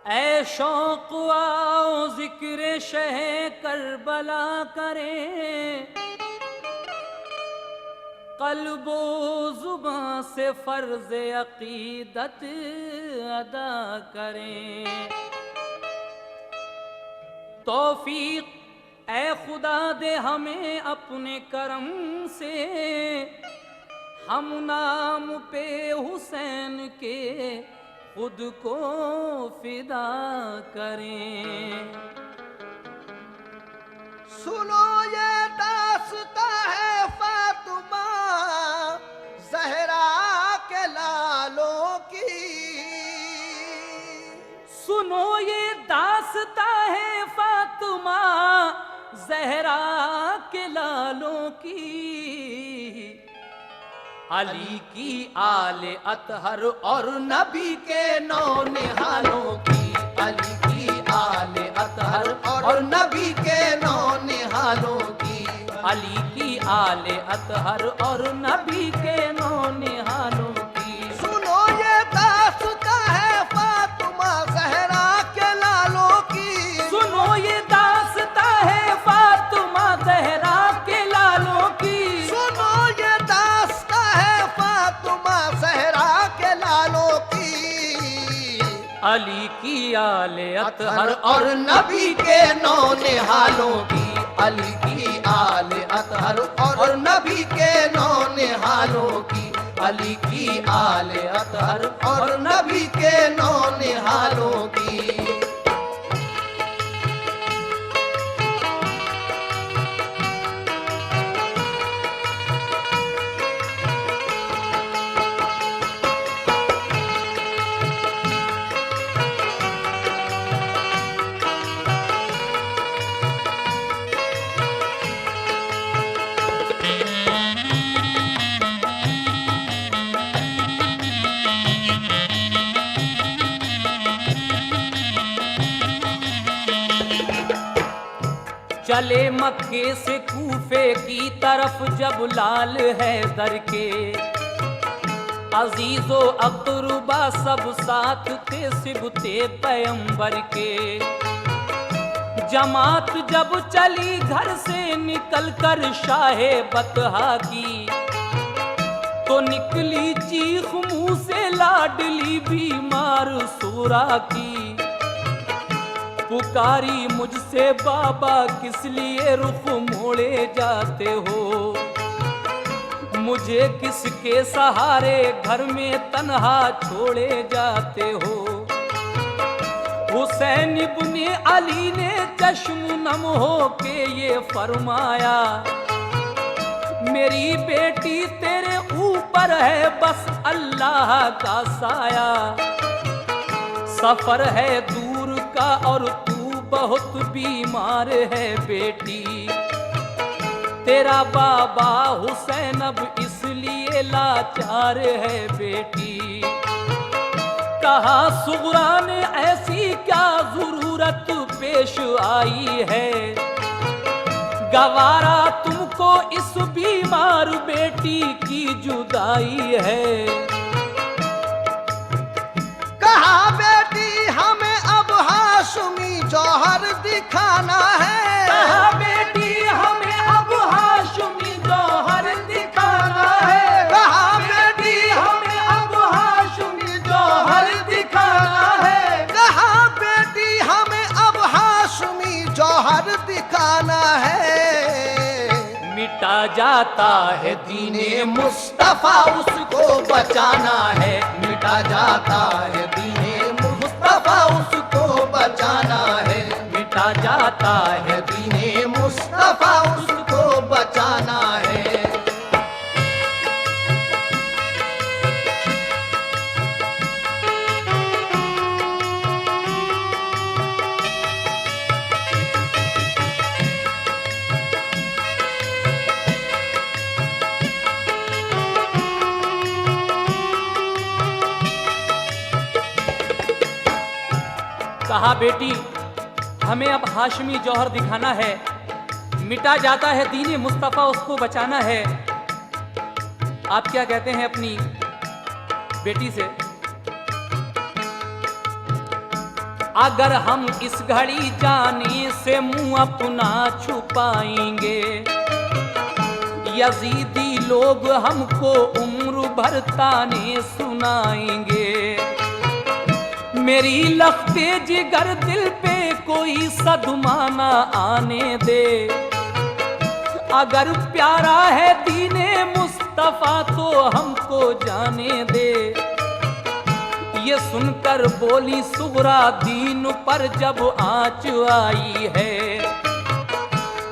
ऐ शौक़ आओ ज़िक्र शह करबला करें, क़ल्बो ज़ुबां से फ़र्ज़ अक़ीदत अदा करें। तौफ़ीक़ ऐ खुदा दे हमें अपने करम से, हम नाम पे हुसैन के खुद को फिदा करें। सुनो ये दास्ता है फातिमा ज़हरा के लालों की। सुनो ये दास्ता है फातिमा ज़हरा के लालों की। अली की आले अतहर और नबी के नौ निहालों की। अली की आले अतहर और नबी के नौ निहालों की। अली की आले अतहर और नबी के नौ निहालों की। सुनो ये दास्ता है फातिमा ज़हरा के लालों की। सुनो ये दास्ता है फातिमा ज़हरा के लालों की। सुनो ये दास्ता है फातिमा ज़हरा के लालों की। अली की आले अतहर और नबी के नौ निहालों की। अली की आले अतहर और नबी के नौ निहालों की। अली की आले अतहर और नबी के नौ निहालों की। चले मक्के से कूफे की तरफ जब लाल हैदर के अजीजो अक़रबा सब साथ थे सिबते पैगंबर के। जमात जब चली घर से निकल कर शाहे बतहा की, तो निकली चीख मुंह से लाडली बीमार सूरा की। पुकारी मुझसे बाबा किस लिए रुख मोड़े जाते हो, मुझे किसके सहारे घर में तन्हा छोड़े जाते हो। हुसैन इब्ने अली ने चश्म नम हो के ये फरमाया, मेरी बेटी तेरे ऊपर है बस अल्लाह का साया। सफर है दूर का और तू बहुत बीमार है बेटी। तेरा बाबा हुसैन अब इसलिए लाचार है बेटी। कहा सुगरा ने ऐसी क्या जरूरत पेश आई है, गवारा तुमको इस बीमार बेटी की जुदाई है। कहा बेटी हमें अब हाशमी जौहर दिखाना है। कहा बेटी हमें अब हाशमी जौहर दिखाना है। कहा बेटी हमें अब हाशमी जौहर दिखाना है। कहा बेटी हमें अब हाशमी जौहर दिखाना है। मिटा जाता है दीने मुस्तफा उसको बचाना है। मिटा जाता है दीने मुस्तफा उसको बचाना है। मिटा जाता है दीने मुस्तफा उसको बचाना है। कहा बेटी हमें अब हाशमी जौहर दिखाना है, मिटा जाता है दीन मुस्तफ़ा उसको बचाना है। आप क्या कहते हैं अपनी बेटी से? अगर हम इस घड़ी जाने से मुंह अपना छुपाएंगे, यजीदी लोग हमको उम्र भर ताने सुनाएंगे। मेरी लख्ते जिगर दिल पे कोई सदमा ना आने दे, अगर प्यारा है दीने मुस्तफा तो हमको जाने दे। ये सुनकर बोली सुगरा दीन पर जब आँच आई है,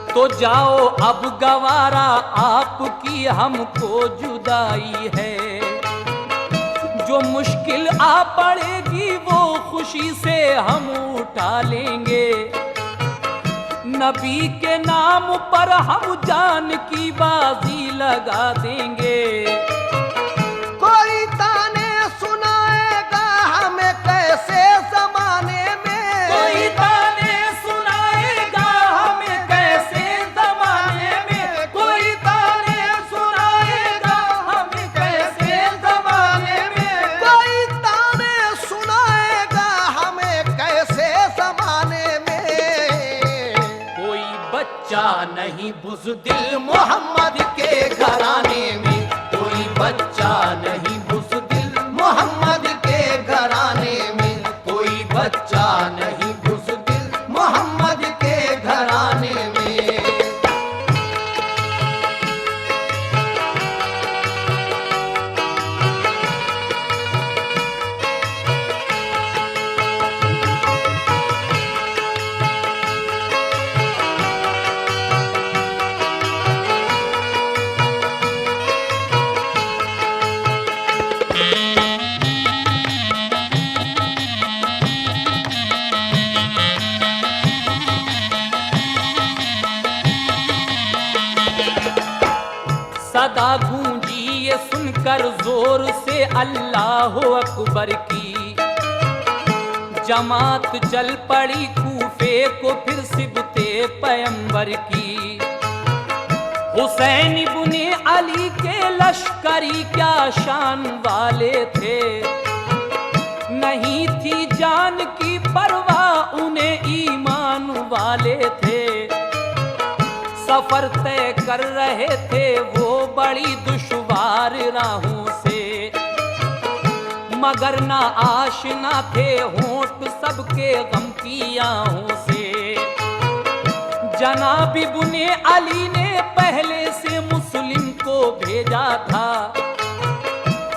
तो जाओ अब गवारा आपकी हमको जुदाई है। जो मुश्किल आ पड़ेगी वो खुशी से हम उठा लेंगे, नबी के नाम पर हम जान की बाजी लगा देंगे। कोई ताने सुनाएगा हमें कैसे जमाने में, कोई ताने सुनाएगा हमें कैसे जमाने में, कोई ताने सुनाएगा हमें कैसे जमाने में, कोई ताने सुनाएगा हमें कैसे जमाने में। कोई बच्चा नहीं बुज़दिल मोहम्मद के घराने में, कोई बच्चा नहीं बुज़दिल मोहम्मद के घराने में, कोई बच्चा नहीं बुज़दिल मोहम्मद के घराने में। सदा गूंजी ये सुनकर जोर से अल्लाह अकबर की, जमात चल पड़ी कूफे को फिर सिबते पैगंबर की। हुसैन इब्ने अली के लश्करी क्या शान वाले थे, नहीं थी जान की परवाह उन्हें ईमान वाले थे। सफर तय कर रहे थे वो बड़ी दुश्वार राहों से, मगर ना आशना थे होंठ सबके गम की आहों से। जनाब इब्ने अली ने पहले से मुस्लिम को भेजा था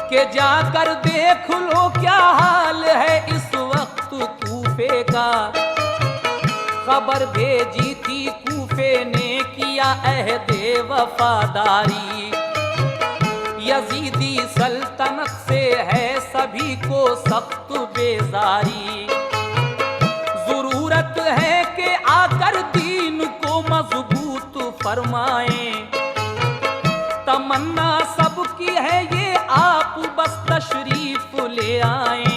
कि जाकर देख लो क्या हाल है इस वक्त कूफे का। खबर भेजी थी कूफे ने किया अहदे वफादारी, यजीदी सल्तनत से है सभी को सख्त बेजारी। जरूरत है कि आकर दीन को मजबूत फरमाएं, तमन्ना सबकी है ये आप बस तशरीफ ले आएं।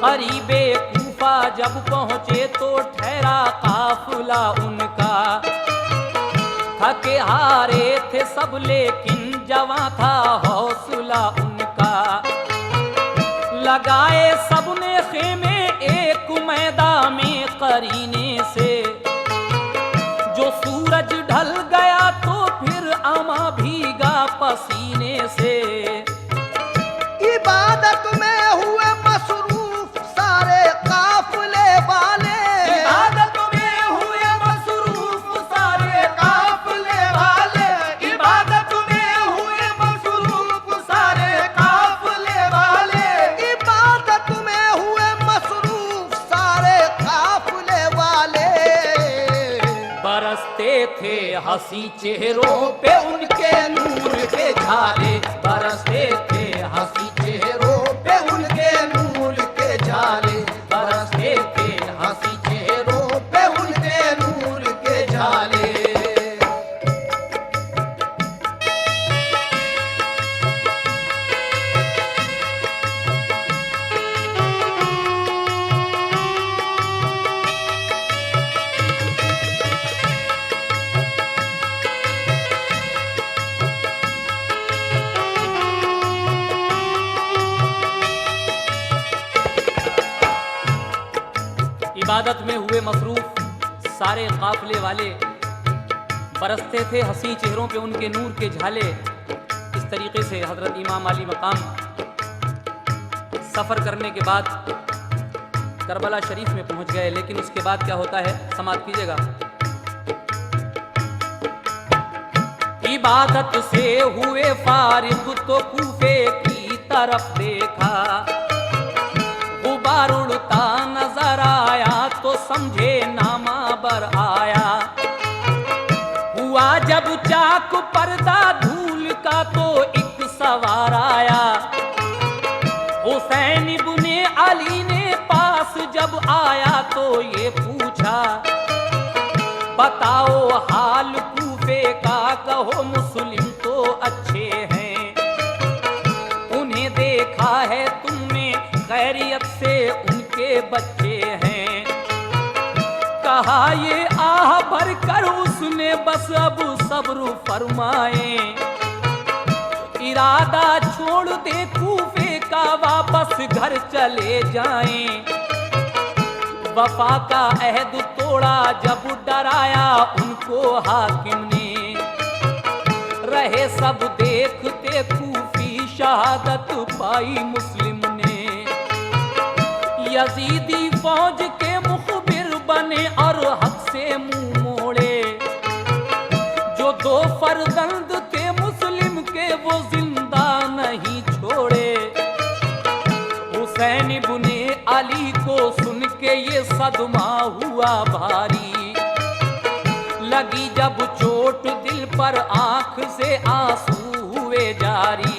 करीबे कूफा जब पहुँचे तो ठहरा काफिला उनका। थके हारे थे सब लेकिन जवां था हौसला उनका। लगाए सबने खेमे एक मैदान में करीने से, जो सूरज ढल गया तो फिर अमा भीगा पसीने से। इबादत में हुए मसरूफ सारे काफिले वाले, इबादत में हुए मसरूफ सारे काफिले वाले, इबादत में हुए मसरूफ सारे काफिले वाले, इबादत में हुए मसरूफ सारे काफिले वाले। बरसते थे हंसी चेहरों पे उनके नूर के झाले, बरसते थे हंसी चेहरों पे उनके नूर इबादत में हुए मसरूफ सारे काफिले वाले बरसते थे हंसी चेहरों पे उनके नूर के झाले। इस तरीके से हजरत इमाम अली मकाम सफ़र करने के बाद करबला शरीफ में पहुंच गए। लेकिन उसके बाद क्या होता है, समाप्त कीजिएगा। इबादत से हुए फारिग तो कूफे की तरफ देखा, गुबार उड़ता नजर आया तो समझे नामा बर आया। हुआ जब चाक पर्दा धूल का तो एक सवार आया। हुसैन इब्ने अली ने पास जब आया तो ये पूछा, बताओ हाल कूफे का, कहो मुस्लिम तो अच्छे हैं। उन्हें देखा है तुमने खैरियत से उनके बच्चे हैं। कहा ये आह भर कर उसने बस अब सब्र फरमाए। इरादा छोड़ दे कूफे का वापस घर चले जाएं। वफा का अहद तोड़ा जब डराया उनको हाकिम ने। रहे सब देखते कूफी शहादत पाई मुस्लिम ने। यजीदी फौज के मुखबिर बने और हक से मुंह मोड़े। जो दो फर्जंद थे मुस्लिम के वो जिंदा नहीं छोड़े। हुसैन इब्ने अली को सुन के ये सदमा हुआ भारी। लगी जब चोट दिल पर आंख से आंसू हुए जारी।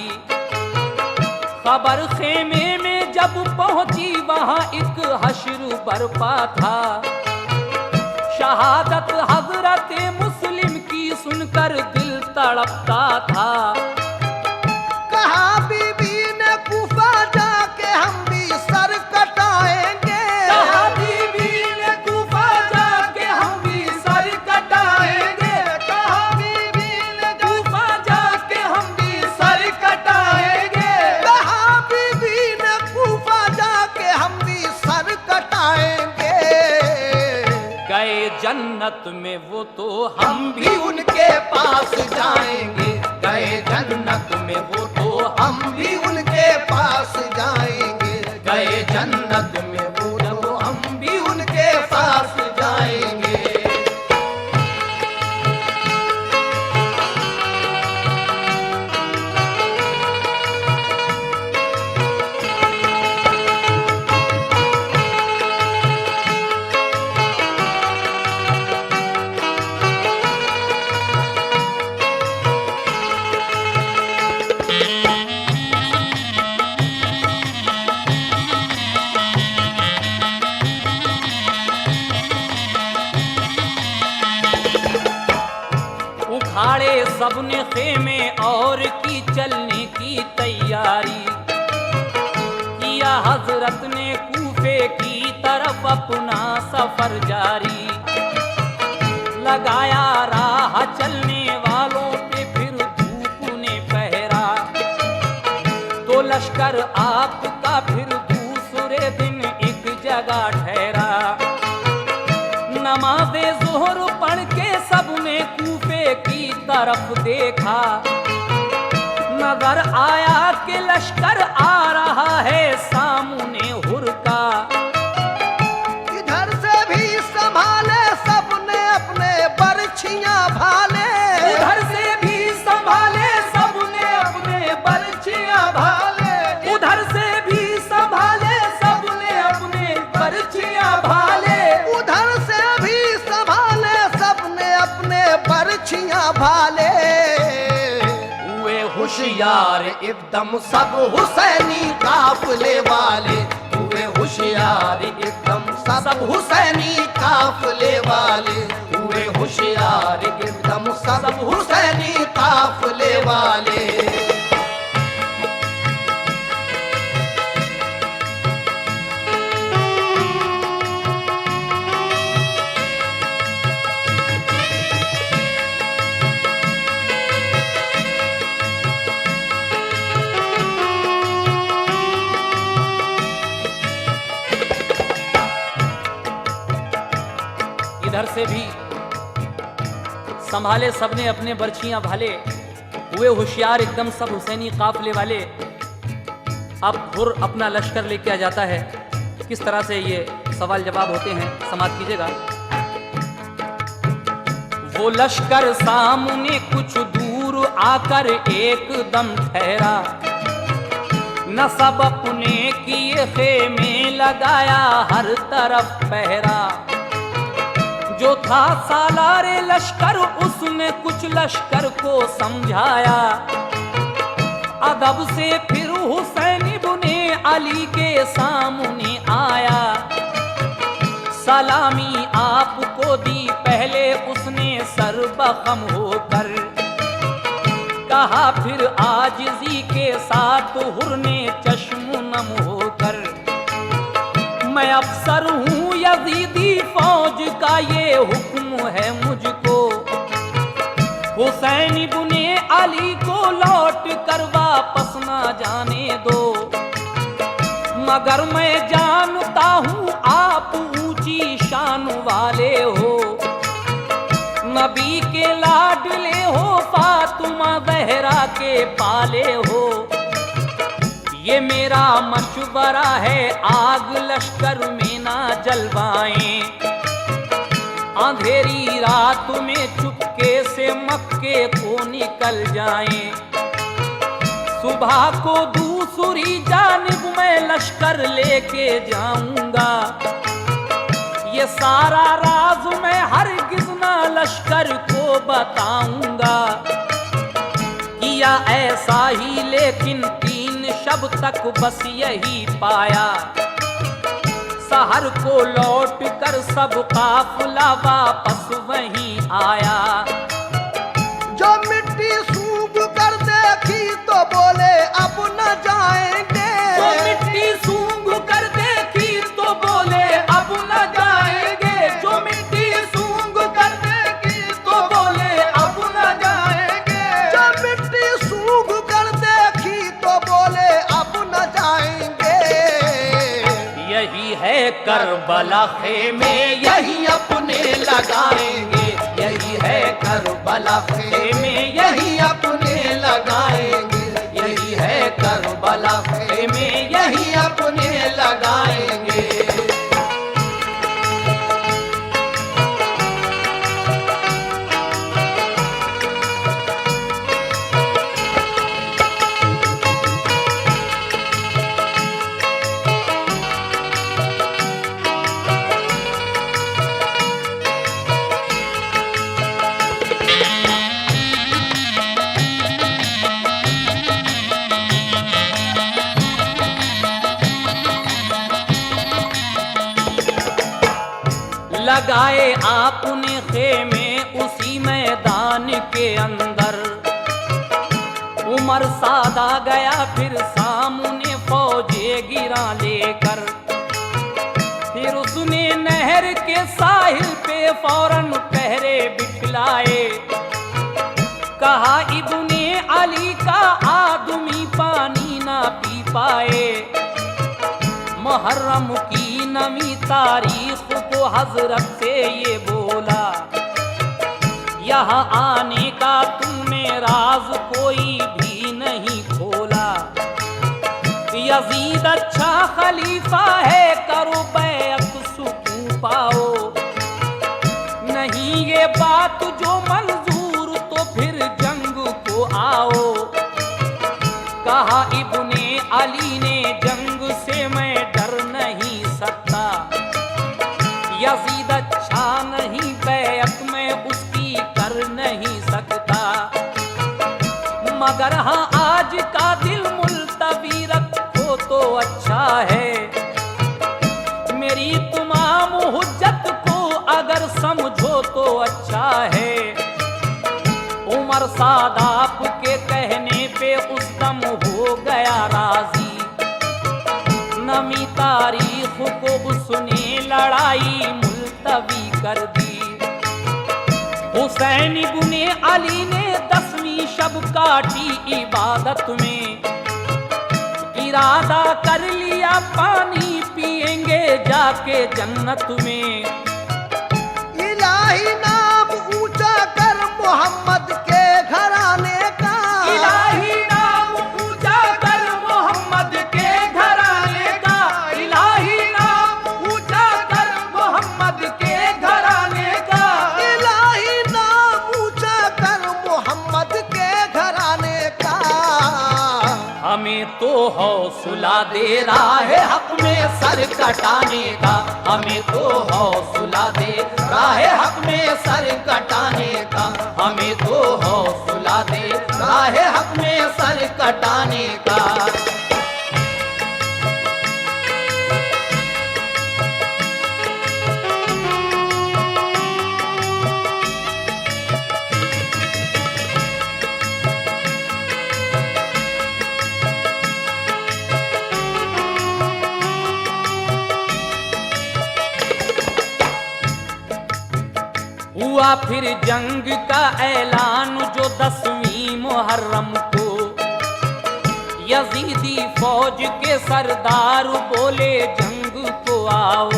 खबर खेमे में जब पहुंची वहां एक हश्र बरपा था। शहादत हजरत मुस्लिम की सुनकर दिल तड़पता था। कहा बीबी ने कूफा जाके हम भी सर कटाएंगे। कहा बीबी ने कूफा जाके हम भी सर कटाएंगे। कहा बीबी ने कूफा जाके हम भी सर कटाएंगे। कहा बीबी ने कूफा जाके हम भी सर कटाएंगे। गए जन्नत में वो तो हम भी उनके पास जाएंगे। गए जन्नत में वो तो हम भी उनके पास जाएंगे। गए जन्नत में वो तो हम भी उनके पास जाएंगे। उखाड़े सबने खेमे और की चलने की तैयारी। किया हजरत ने कूफे की तरफ अपना सफर जारी। लगाया राह चलने वालों पे फिर धूप ने पहरा। तो लश्कर आपका फिर दूसरे दिन एक जगह ठहरा। नमाज़े ज़ोहर पढ़ के सबने कूफे की तरफ देखा। नजर आया कि लश्कर आ रहा है सामने हुरका। इधर से भी संभाले सबने अपने बरछियां भाले। उधर से भी संभाले सबने अपने बरछियां भाले। उधर से भी संभाले सबने अपने बरछियां भाले। उधर से भी संभाले सबने अपने बरछियां भाले। हुए होशियार एकदम सब हुसैनी काफिले वाले। हुए होशियार एकदम सब हुसैनी काफिले वाले। हुए होशियार एकदम सब हुसैनी काफिले वाले। इधर से भी संभाले सबने अपने बर्छियां भाले, हुए होशियार एकदम सब हुसैनी काफले वाले। अब हुर अपना लश्कर लेके आ जाता है। किस तरह से ये सवाल जवाब होते हैं, समाप्त कीजिएगा। वो लश्कर सामने कुछ दूर आकर एकदम ठहरा, न सब अपने किए खेमे लगाया हर तरफ पहरा। जो था सालारे लश्कर उसने कुछ लश्कर को समझाया, अदब से फिर हुसैन इब्ने अली के सामने आया। सलामी आपको दी पहले उसने सर्वखम होकर, कहा फिर आजिज़ी के साथ हुर ने चश्म नम होकर। मैं अफसर हूँ यजीदी फौज का, ये हुक्म है मुझको, हुसैन इब्ने अली को लौट कर वापस ना जाने दो। मगर मैं जानता हूँ आप ऊंची शान वाले हो, नबी के लाडले हो, फातिमा ज़हरा के पाले हो। ये मेरा मशवरा है आग लश्कर में ना जलवाएं, अंधेरी रात में चुपके से मक्के को निकल जाएं। सुबह को दूसरी जानिब मैं लश्कर लेके जाऊंगा, ये सारा राज मैं हरगिज़ ना लश्कर को बताऊंगा। किया ऐसा ही लेकिन 3 शब तक बस यही पाया, शहर को लौट कर सब काफिला वापस वहीं आया। जो मिट्टी सूख कर देखी तो बोले अब न जाएंगे। जो मिट्टी सूंघ कर देखी तो बोले अब न जाएंगे। जो मिट्टी सूंघ कर देखी तो बोले अब न जाएंगे। जो मिट्टी सूख कर देखी तो बोले अब न जाएंगे। यही है करबला खेमे यही अपने लगाएंगे, यही है करबला खेमे यही अपने लगाएंगे, यही है करबला खेमे यही अपने लगाएंगे। लगाए आपने खेमे उसी मैदान के अंदर। उमर सादा गया फिर सामने फौजे गिरा लेकर, फिर उसने नहर के साहिल पे फौरन पहरे बिठलाए। कहा इब्ने अली का आदमी पानी ना पी पाए, मुहर्रम की नवी तारीख को हजरत से ये बोला, यहाँ आने का तुमने राज कोई भी नहीं खोला। यजीद अच्छा खलीफा है, करो बैअत सुकून पाओ। नहीं ये बात जो मंजूर तो फिर जंग को आओ। कहा इब्ने अली ने जंग से मैं डर नहीं सकता, यजीद अच्छा नहीं बैअत में उसकी कर नहीं सकता। मगर हाँ आज का दिल मुल्तवी रखो तो अच्छा है, मेरी तमाम हुज्जत को अगर समझो तो अच्छा है। उमर सादाप के कहने पे उस दम हो गया राजी, नमी तारीख को उसने लड़ाई मुल्तवी कर दी। हुसैन इब्ने अली ने 10वीं शब काटी इबादत में, इरादा कर लिया पानी पिएंगे जाके जन्नत में। इला तो हौसला दे राह हक में सर कटाने का, हमें तो हौसला दे राह हक में सर कटाने का, हमें तो हौसला दे राह हक में सर कटाने का। हुआ फिर जंग का ऐलान जो 10वीं मुहर्रम को, यजीदी फौज के सरदार बोले जंग को आओ।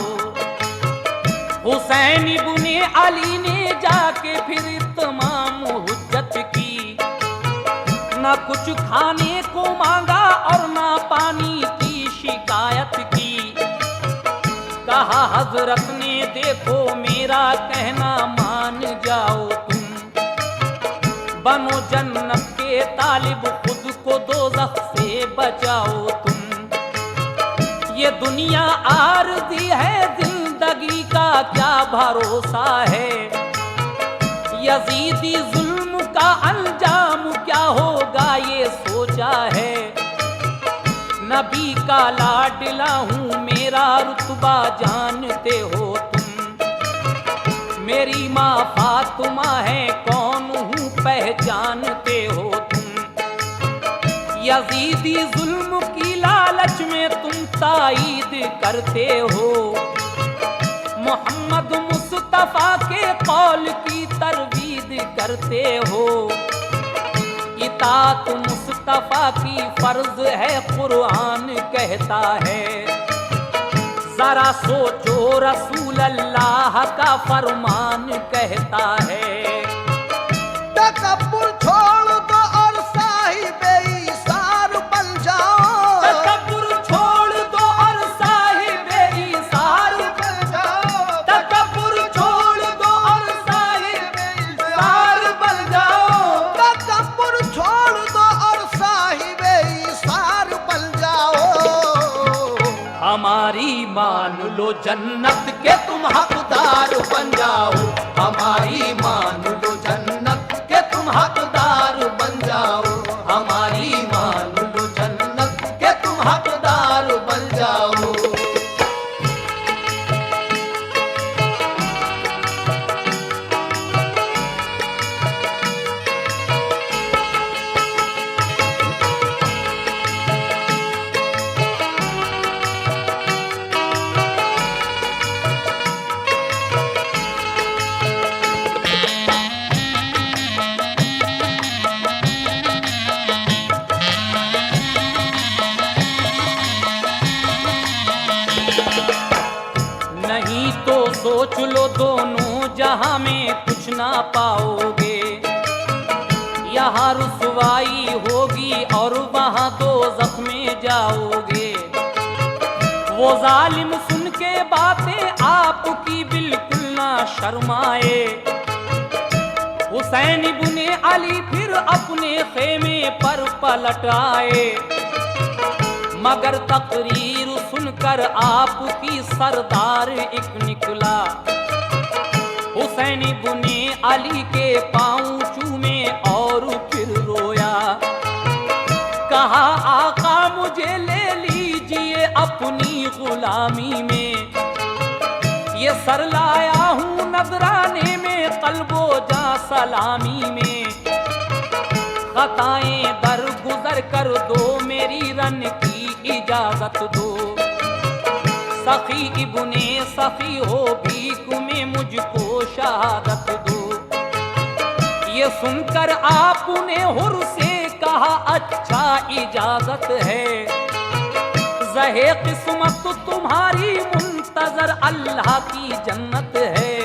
हुसैन इब्ने अली ने जाके फिर तमाम हुज्जत की, ना कुछ खाने को मांगा और ना पानी की शिकायत की। कहा हजरत ने देखो मेरा कहना मान जाओ तुम, बनो जन्नत के तालिब खुद को दोज़ख से बचाओ तुम। ये दुनिया आरज़ी है जिंदगी का क्या भरोसा है, यजीदी जुल्म का अंजाम क्या होगा ये सोचा है। नबी का लाडला हूँ मेरा रुतबा जानते हो तुम, मेरी माँ फातिमा है कौन हूँ पहचानते हो तुम। यजीदी जुल्म की लालच में तुम ताईद करते हो, मोहम्मद मुस्तफा के कौल की तरवीद करते हो। इताअत मुस्तफा की फर्ज है कुरान कहता है, जरा सोचो रसूल अल्लाह का फरमान कहता है। तकब्बुर छोड़ दो और साहिबे ईसार बन जाओ, तकब्बुर छोड़ दो और साहिबे ईसार बन जाओ, तकब्बुर छोड़ दो और साहिबे ईसार बन जाओ। तकब्बुर छोड़ दो और साहिबे ईसार बन जाओ। हमारी मान लो जन्नत के तुम हकदार बन जाओ, हमारी मान लो जन्नत के तुम हकदार बन जाओ, हमारी मान लो जन्नत के तुम हकदार बन जाओ। नहीं तो सोच लो दोनों जहां में कुछ ना पाओगे, यहाँ रुसवाई होगी और वहां दोज़ख में जाओगे। वो जालिम सुन के बातें आपकी बिल्कुल ना शर्माए, हुसैन इब्ने अली फिर अपने खेमे पर पलट आए। मगर तकरीर सुनकर आपकी सरदार एक निकला, हुसैन इब्ने अली के पांव चूमे और फिर रोया। कहा आका मुझे ले लीजिए अपनी गुलामी में, ये सर लाया हूँ नजराने में कल्बो जा सलामी में। खताएं दर गुजर कर दो मेरी रन की इजाजत दो, सखी इब्ने सखी हो भीख में मुझको शहादत दो। ये सुनकर आपने हुर से कहा अच्छा इजाजत है, ज़हे किस्मत तुम्हारी मुंतजर अल्लाह की जन्नत है।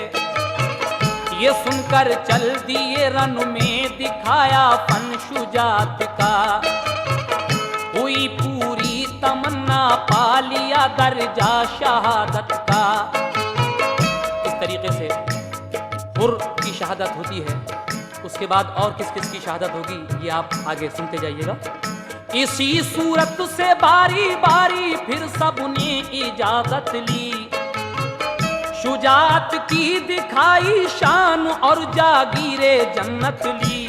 ये सुनकर चल दिए रन में दिखाया फन शुजात का, हुई पूरी तमन्ना पा लिया दर्जा शहादत का। इस तरीके से हुर की शहादत होती है, उसके बाद और किस किस की शहादत होगी ये आप आगे सुनते जाइएगा। इसी सूरत से बारी बारी फिर सबने इजाजत ली। शुजात की दिखाई शान और जागीरे जन्नत ली।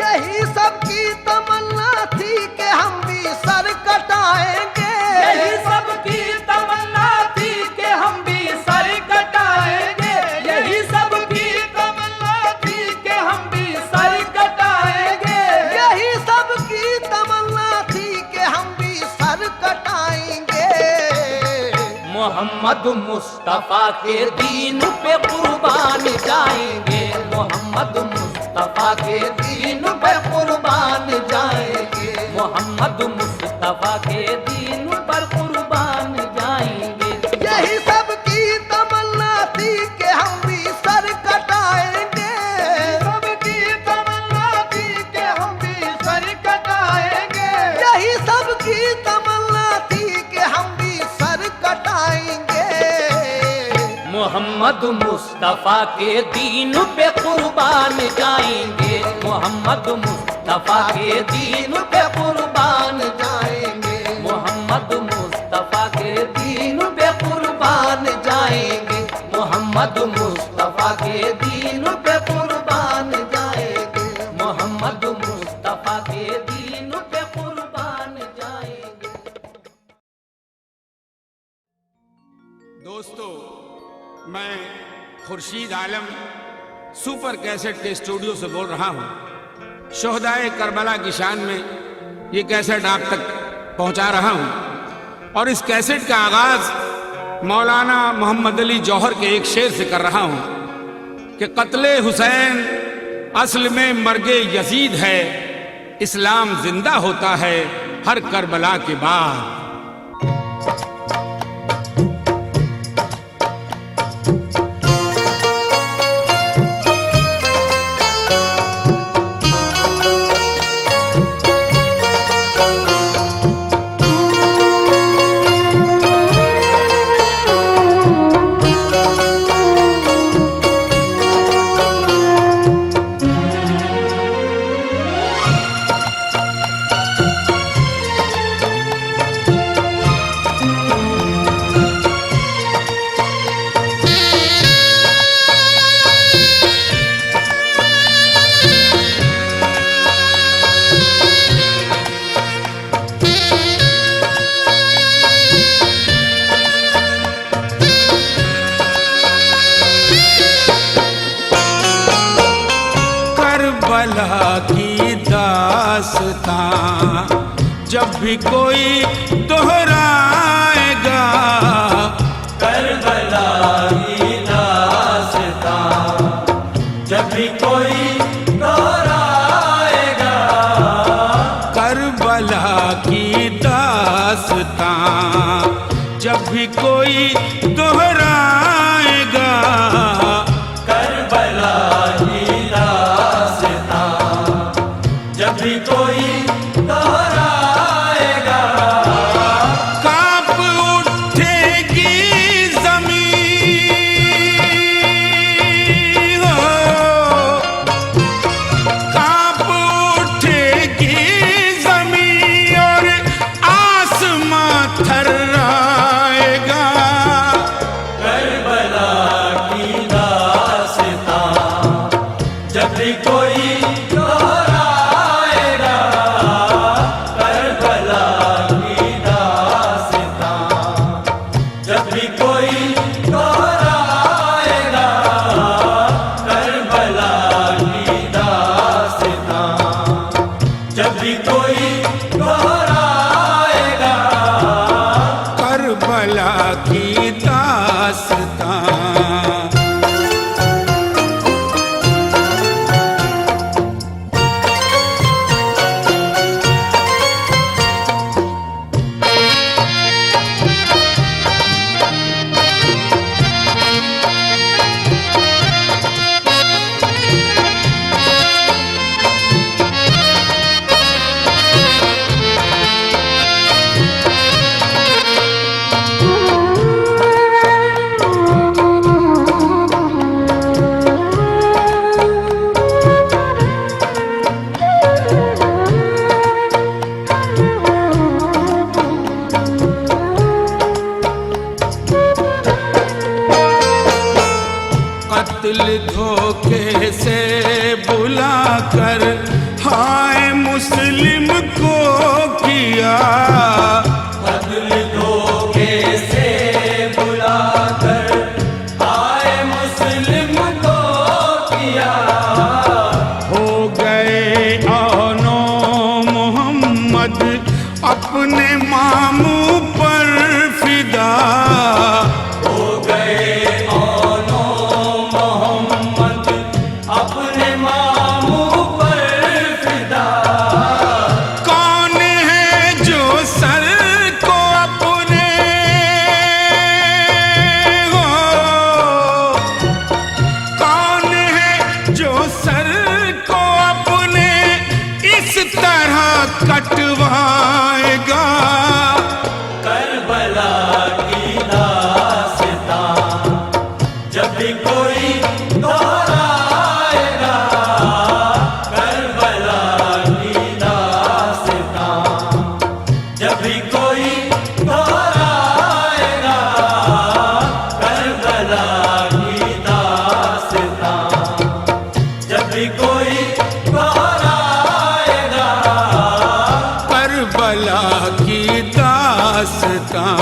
यही सबकी तमन्ना थी कि हम भी सर कटाएंगे। यही सबकी तमन्ना थी कि हम भी सर कटाएंगे। यही सबकी तमन्ना थी कि हम भी सर कटाएंगे। यही सबकी तमन्ना थी कि हम भी सर कटाएंगे। मोहम्मद मुस्तफा के दीन पे कुर्बान जाएंगे। मोहम्मद मुस्तफा के दीन पे कुर्बान जाएंगे। मोहम्मद मुस्तफा के दीन पर कुर्बान जाएंगे। यही सबकी तमन्ना थी कि हम भी सर कटाएंगे। सबकी तमन्ना थी कि हम भी सर कटाएंगे। यही सबकी तमन्ना थी कि हम भी सर कटाएंगे। मोहम्मद मुस्तफा के दीन पे कुर्बान जाएंगे। मोहम्मद मुस्तफा के दीन पे कुर्बान जाएंगे। मोहम्मद मुस्तफा के दीन पे कुर्बान जाएंगे। मोहम्मद मुस्तफा के दीन पे कुर्बान जाएंगे। मोहम्मद मुस्तफा के दीन पे कुर्बान जाएंगे। दोस्तों, मैं खुर्शीद आलम सुपर कैसेट के स्टूडियो से बोल रहा हूँ। शोहदाए करबला की शान में ये कैसेट आप तक पहुँचा रहा हूँ और इस कैसेट का आगाज मौलाना मोहम्मद अली जौहर के एक शेर से कर रहा हूँ कि कत्ले हुसैन असल में मर्गे यजीद है, इस्लाम जिंदा होता है हर करबला के बाद। की दास्तां जब भी कोई दोहराएगा, करबला की दास्तां जब भी कोई दोहराएगा, करबला की दास्तां जब भी कोई दोहराएगा, करबला की दास्तां जब भी कोई दोहराएगा, कातिल धोखे से बुलाकर हाय मुस्लिम को किया। कत्ल धोखे से बुलाकर हाय मुस्लिम को किया। हो गए औनो मोहम्मद अपने मामू पर फिदा। हो गए औनो मोहम्मद अपने मामू पर फिदा। कौन है जो सर को अपने हो, कौन है जो सर को अपने इस तरह कटवाएगा। करबला की दास्तां जब भी कोई दोहराएगा। करबला की दास्तां जब भी कोई दोहराएगा। करबला की दास्तां जब भी कोई दोहराएगा। करबला की दास्तां।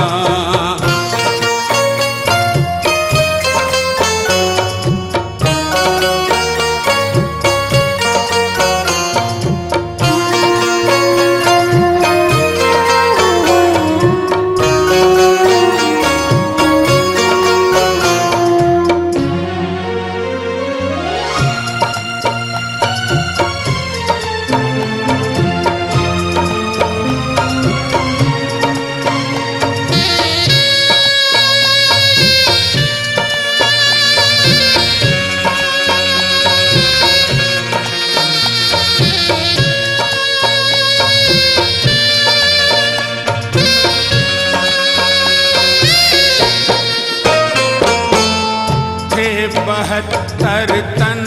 थे 72 तन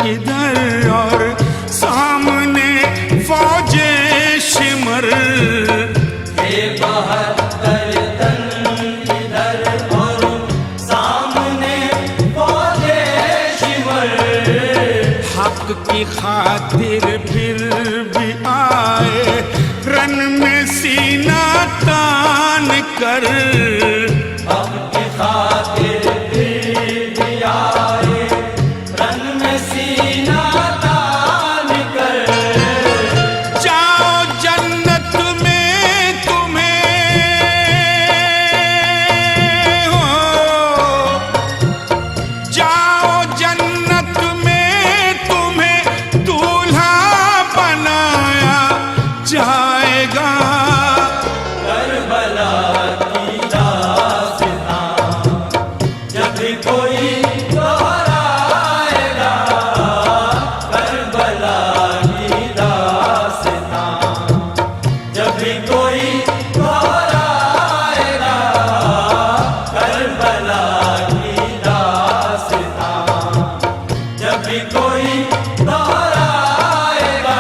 इधर और सामने फौजे शिमर। ये 72 तन इधर और सामने फौजे शिमर। हक की खातिर फिर भी आए रन में सीना तान कर। आपकी खातिर फिर भी आए रन में सीना तान कर। जाओ जन्नत में तुम्हें हो, जाओ जन्नत में तुम्हें दूल्हा बनाया जाएगा। करबला की दास्तां जब भी कोई दोहराएगा। करबला की दास्तां जब भी कोई दोहराएगा। करबला की दास्तां जब भी कोई दोहराएगा।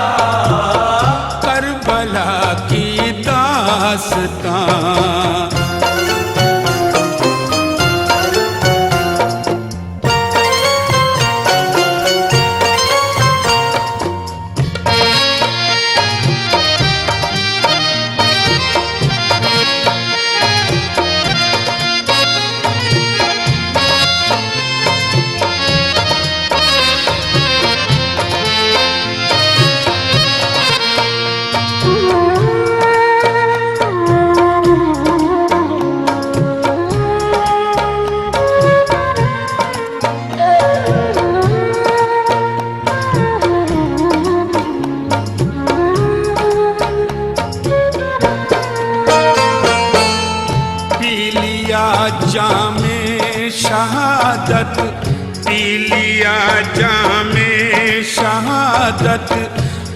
करबला की दास्तां। पी लिया जामे शहादत, पी लिया जामे शहादत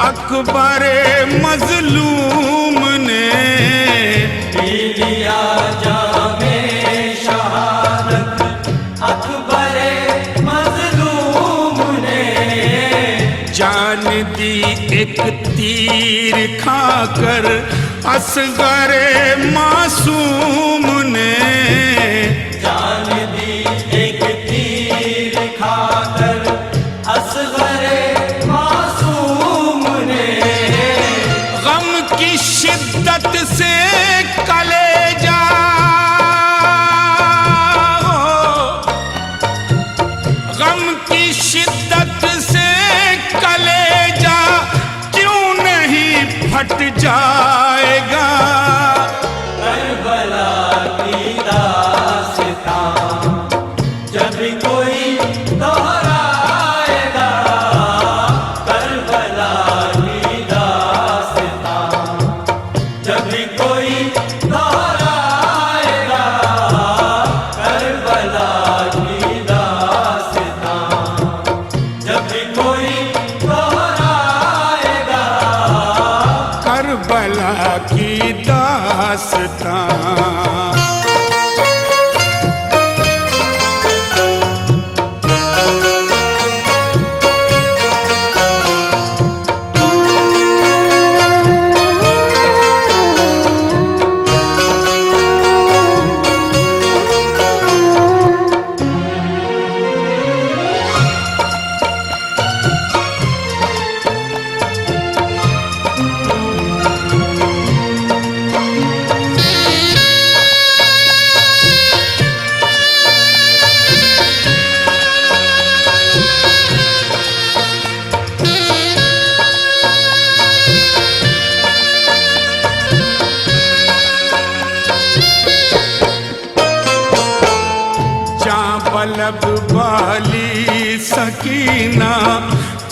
अकबर मजलूम ने। पी लिया जामे शहादत अकबर मजलूम ने। जान दी एक तीर खाकर असगर मासूम ने। जान दी एक तीर खा गम की शिद्दत से कलेजा क्यों नहीं फट जाएगा। करबला की दास्तां जब कोई दोहराएगा, करबला की दास्तां जब कोई दोहराएगा, करबला की दास्तां जब कोई दोहराएगा, करबला की दास्तां। बलब वाली सकीना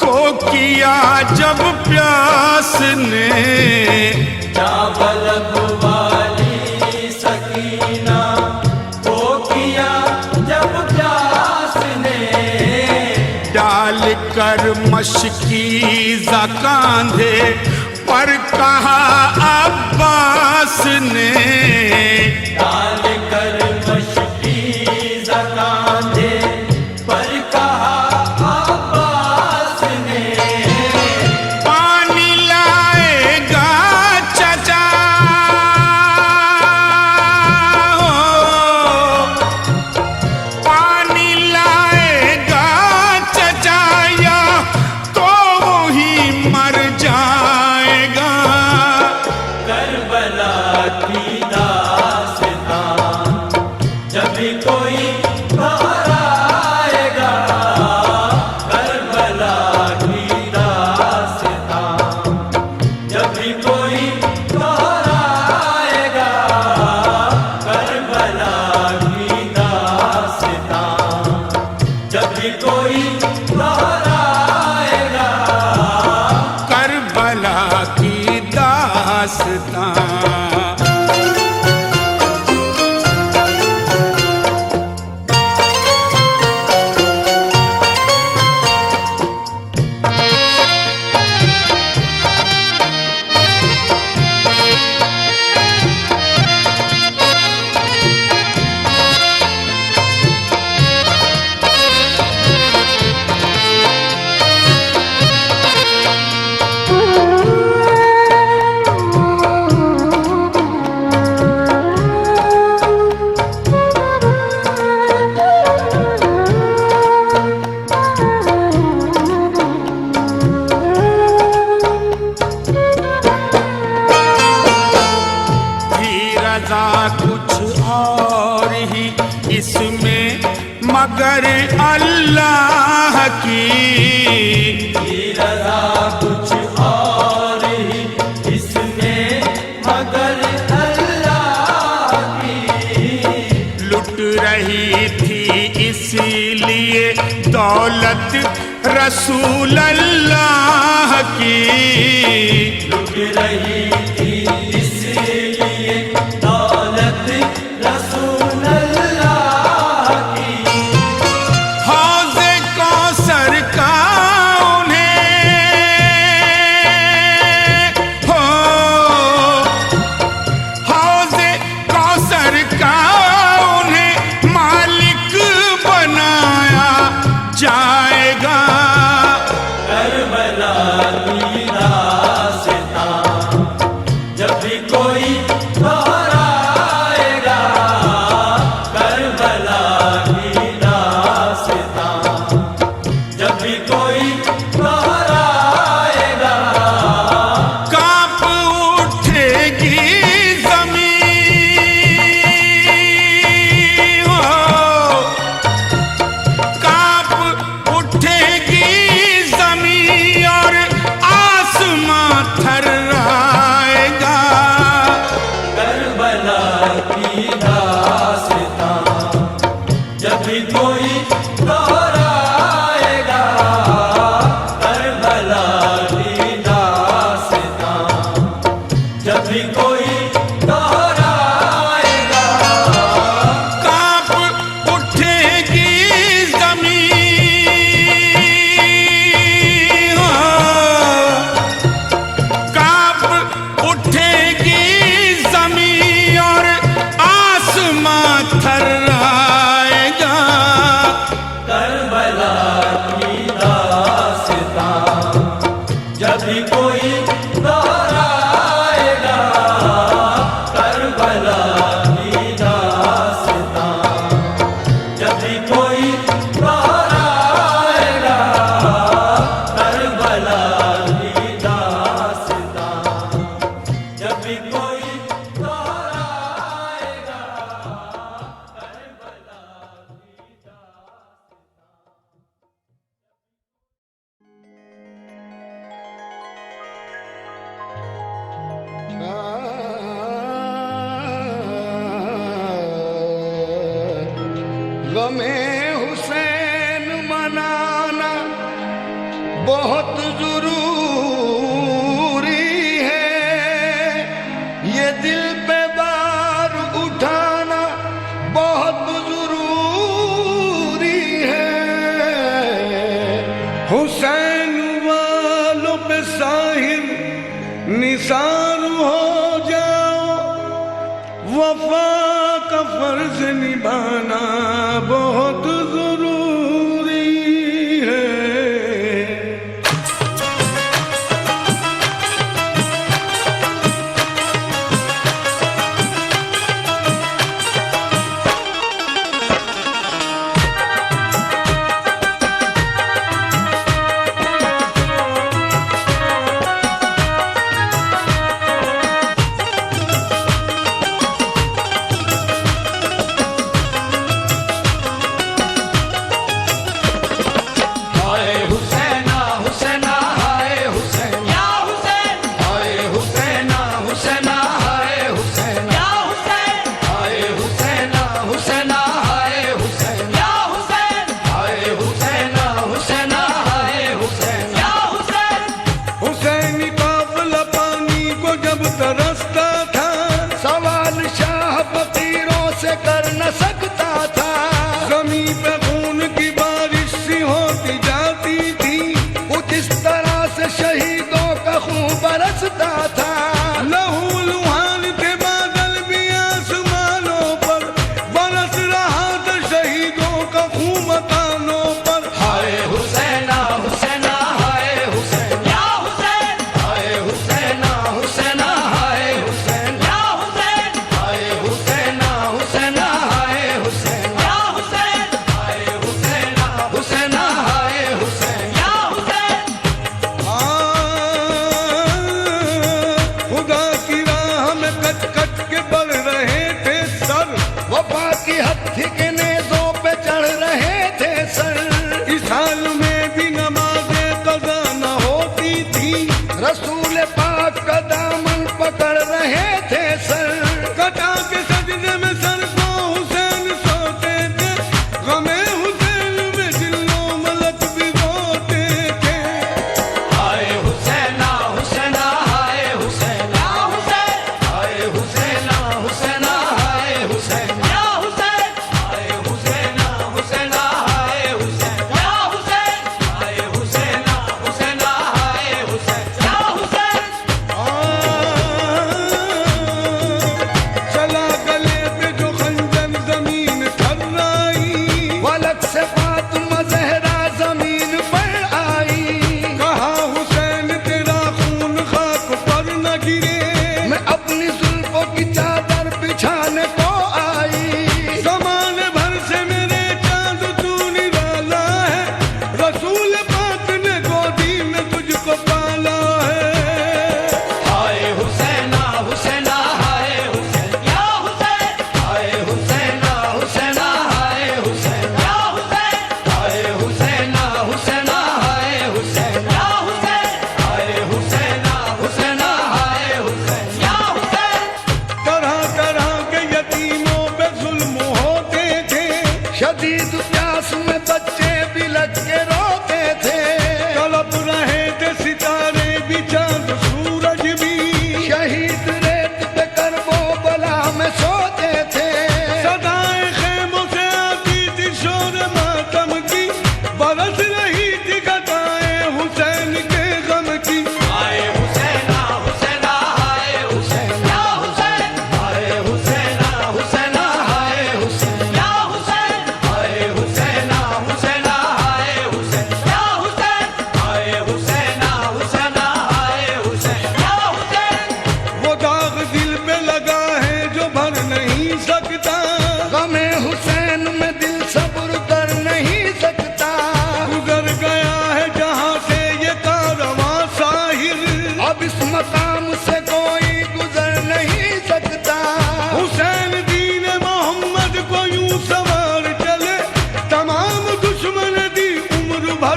को किया जब प्यास ने, बलब वाली सकीना को किया जब प्यास ने, डाल कर मशकीज़ा कांधे पर कहा अब्बास ने, डाल कर मशकीज़ा कांधे पर कहा अब्बास ने, पानी लाएगा चचा पानी लाएगा चचा या तो वही मर जाएगा। करबला की दास्तां जब कोई दोहराएगा, करबला की दास्तां जब कोई दोहराएगा, करबला की दास्तां जब कोई दोहराएगा, करबला की दास्तां। कुछ और ही इसमें मगर अल्लाह की, रज़ा कुछ और ही इसमें मगर अल्लाह की, लुट रही थी इसीलिए दौलत रसूल अल्लाह की, लुट रही थी इसलिए दौलत रसूल अल्लाह की, हौज़े कौसर का उन्हें हो, हौज़े कौसर का उन्हें मालिक बनाया जाएगा। करबला की दास्तां दोहराएगा करबला की दास्तां, जब भी कोई दोहराएगा। कांप उठेगी जमीन, कांप उठेगी जमीन और आसमां थर्राएगा। करबला की दास्तां, जब भी कोई दोहराएगा करबला की दास्तां, जब भी कोई दोहराएगा करबला की दास्तां, जब भी कोई दोहराएगा करबला की गमे हुसैन मनाना बहुत जरूरी है, ये दिल पे बार उठाना बहुत जरूरी है। हुसैन वालों पे साहिर निसार हो जाओ, वफा का फर्ज निभाना बहुत जरूरी है।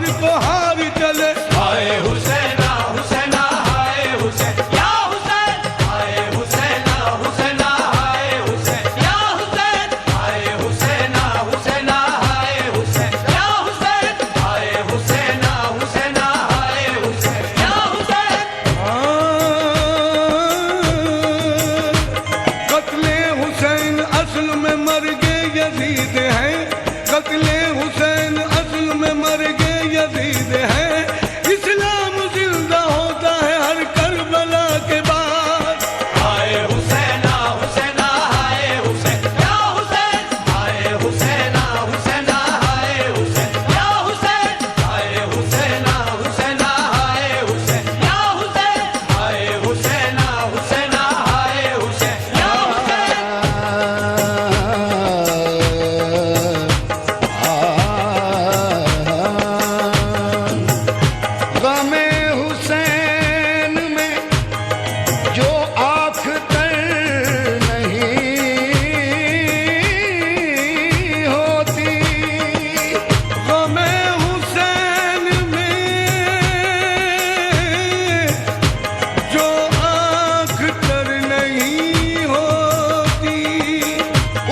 हर को हार चले। हाय हुसैना हुसैना हाय हुसैन या हुसैन हाय हुसैना हुसैना हाय हुसैन या हुसैन हाय हुसैना हुसैना हाय हुसैन या हुसैन हाय हुसैना हुसैना हाय हुसैन या हुसैन। कत्ले हुसैन असल में मर गए यजीद हैं, कत्ले हुसैन असल में मर गए यजीद हैं। इस्लाम जिंदा होता है हर करबला के बाद। हाय हुसैना हुसैना हाय हुसैन या हुसैन हाय हुसैना हुसैना हाय हुसैन या हुसैन हाय हुसैना हुसैना हाय हुसैन या हुसैन हाय हुसैना हुसैना हाय हुसैन या हुसैन। गमे हुसैन में जो आँख तर नहीं होती, गमे हुसैन में जो आँख तर नहीं होती,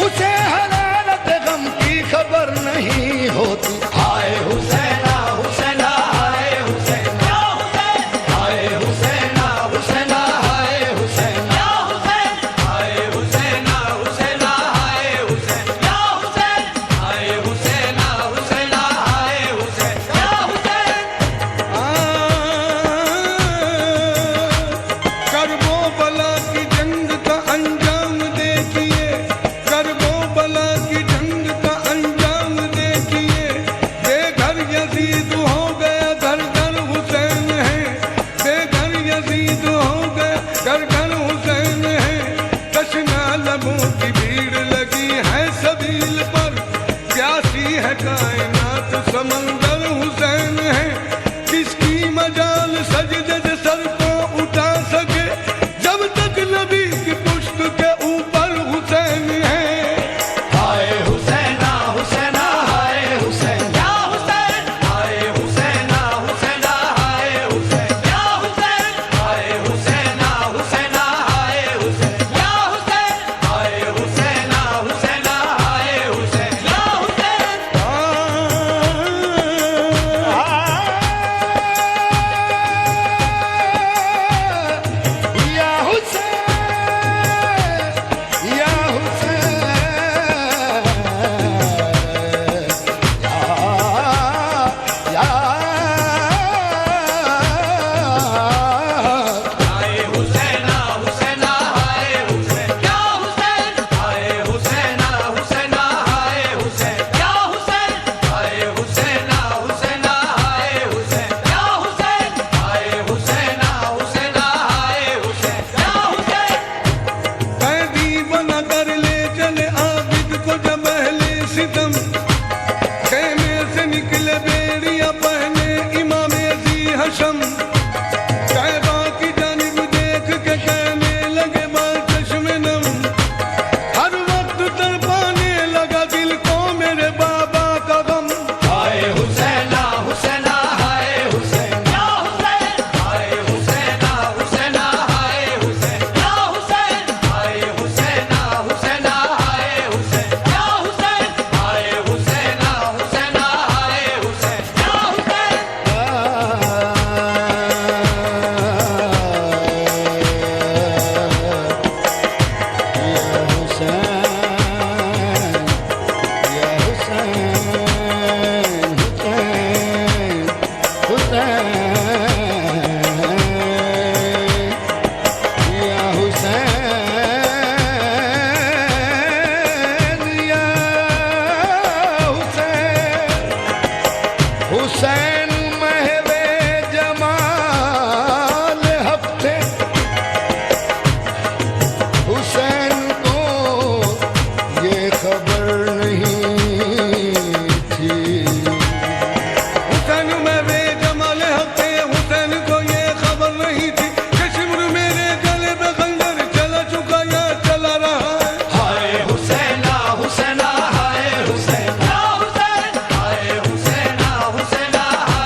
उसे हलालत गम की खबर नहीं होती। हाय हुसैना हुसैना हाय हुसैन या हुसैन हाय हुसैना हुसैना हाय हुसैन या हुसैन हाय हुसैना हुसैना हाय हुसैन या हुसैन हाय हुसैना हुसैना हाय हुसैन या हुसैन। करबो बला की जंग का अंजाम देखिए, करबो बला की जंग का अंजाम देखिए। बेघर यजीद हो गया घर घर हुसैन है, बेघर यजीद हो गया घर घर हुसैन है। तशना लबों की भीड़ लगी है सबील पर, प्यासी है कायनात समंदर हुसैन है। किसकी मजाल सजदे से सर को उठा सके जब तक नबी की पुश्त के ऊपर हुसैन है। हाय हुसैना हुसैना हाय हुसैन या हुसैन हाय हुसैना हुसैना हाय हुसैन या हुसैन हाय हुसैना हुसैना हाय हुसैन या हुसैन हाय हुसैना हुसैना हाय हुसैन या हुसैन। या हुसैन या हुसैन या हाय हुसैना हुसैना हाय हुसैन या हुसैन हाय हुसैना हुसैना हाय हुसैन या हुसैन हाय हुसैना हुसैना हाय हुसैन या हुसैन हाय हुसैना हुसैना हाय हुसैन या हुसैन। कैदी बना कर ले चले आबिद को जब अहले सितम, खेमे से निकले बेड़िया पहने इमाम अजी हशम। कैबा की जानिब देख के कहने लगे बाल चश्मे नम, हर वक्त तड़पाने लगा दिल को मेरे बाबा का गम। हाय हुसैना हुसैना हाय हुसैन या हुसैन हाय हुसैना हुसैना हाय हुसैन या हुसैन हाय हुसैना हुसैना हाय हुसैन या हुसैन हाय हुसैना हुसैना हाय हुसैन या हुसैन। हुसैन महवे जमाल हफ्ते, हुसैन को ये खबर नहीं थी। हुसैन महवे जमाल हफ्ते, हुसैन को ये खबर नहीं थी कि शिमर मेरे गले पे खंजर चला चुका या चला रहा है। हाय हुसैना हुसैना हाय हुसैन या हुसैन हाय हुसैना हुसैना हाय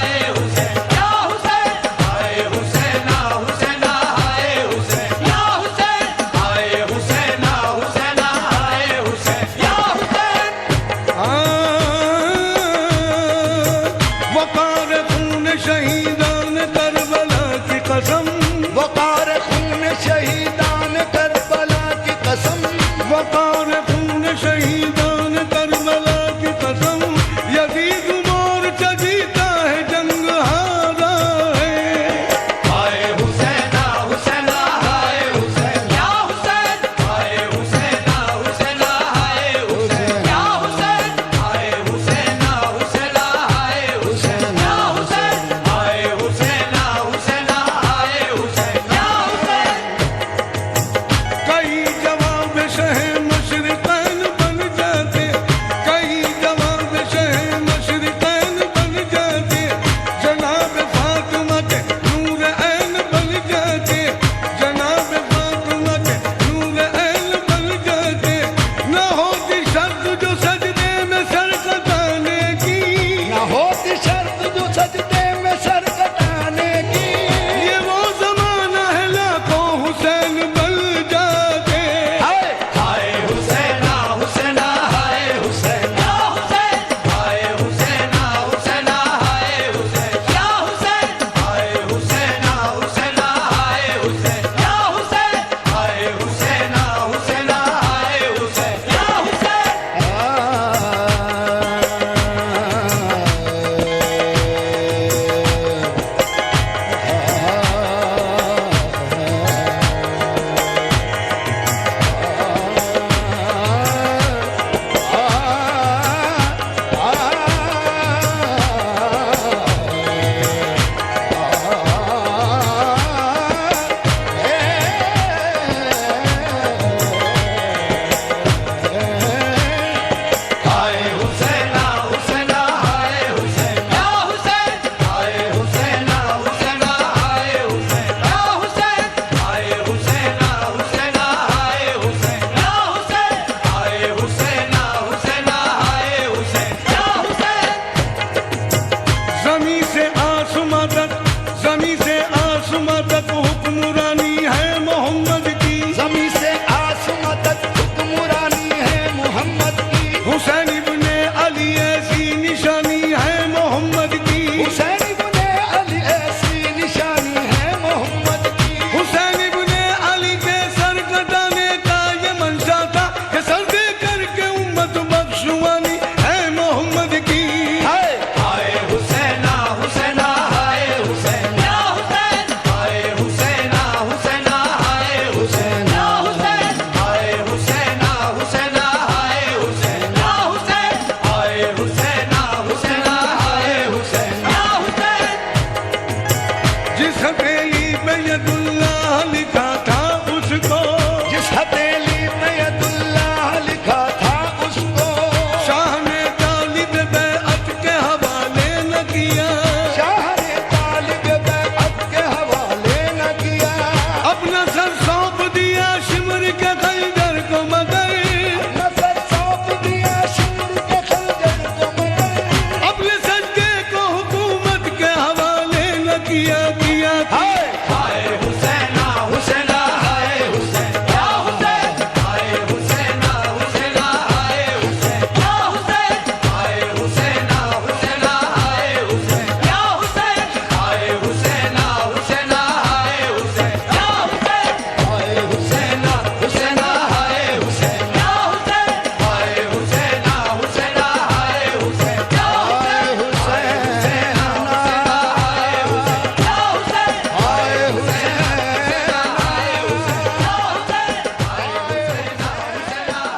से आसमां तक, जमी से आसमां तक हुक्मरानी है मोहम्मद की। जमी से आसमां तक हुक्मरानी है मोहम्मद की। हुसैन इब्ने अली ऐसी निशानी है मोहम्मद की। हुसैन इब्ने अली ऐसी निशानी है मोहम्मद की। हुसैन इब्ने अली के सर कटाने का ये मंशा था कि सर दे करके उम्मत बख्शवानी है मोहम्मद की। हाय हाय हुसैना हुसैना हाय हुसैन या हुसैन। हाय हुसैना हुसैना हाय हुसैन या हुसैन। हाय हुसैना हुसैना हाय हुसैन या हुसैन। हाय हुसैना हुसैना हाय हुसैन या हुसैन। जिस हथेली पे यदुल्लाह लिखा था उसको, जिस हथेली में यदुल्लाह लिखा था उसको शाह ने तालिब बैअत के हवाले न किया। शाह ने तालिब बैअत के हवाले न किया। अपना सर सौंप दिया शिमर के खंजर को मगर, नजर सौंप दिया शिमर के खंजर को मगर। अपने सज्जे को हुकूमत के हवाले न किया। हाय हाय हुसैना हुसैना हाय हुसैन या हुसैन। हाय हुसैना हुसैना हाय हुसैन या हुसैन। हाय हुसैना हुसैना हाय हुसैन या हुसैन। हाय हुसैना हुसैना हाय हुसैन या हुसैन। हाय हुसैना हुसैना हाय हुसैन या हुसैन। हाय हुसैना हुसैना हाय हुसैन या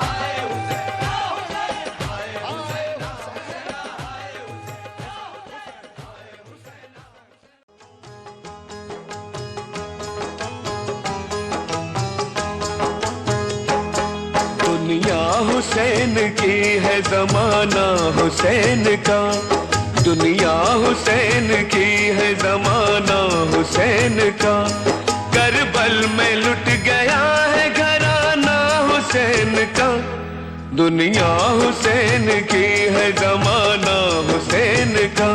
दुनिया हुसैन की है जमाना हुसैन का। दुनिया हुसैन की है जमाना हुसैन का। करबल में लुट गया है घराना हुसैन का। दुनिया हुसैन की है जमाना हुसैन का।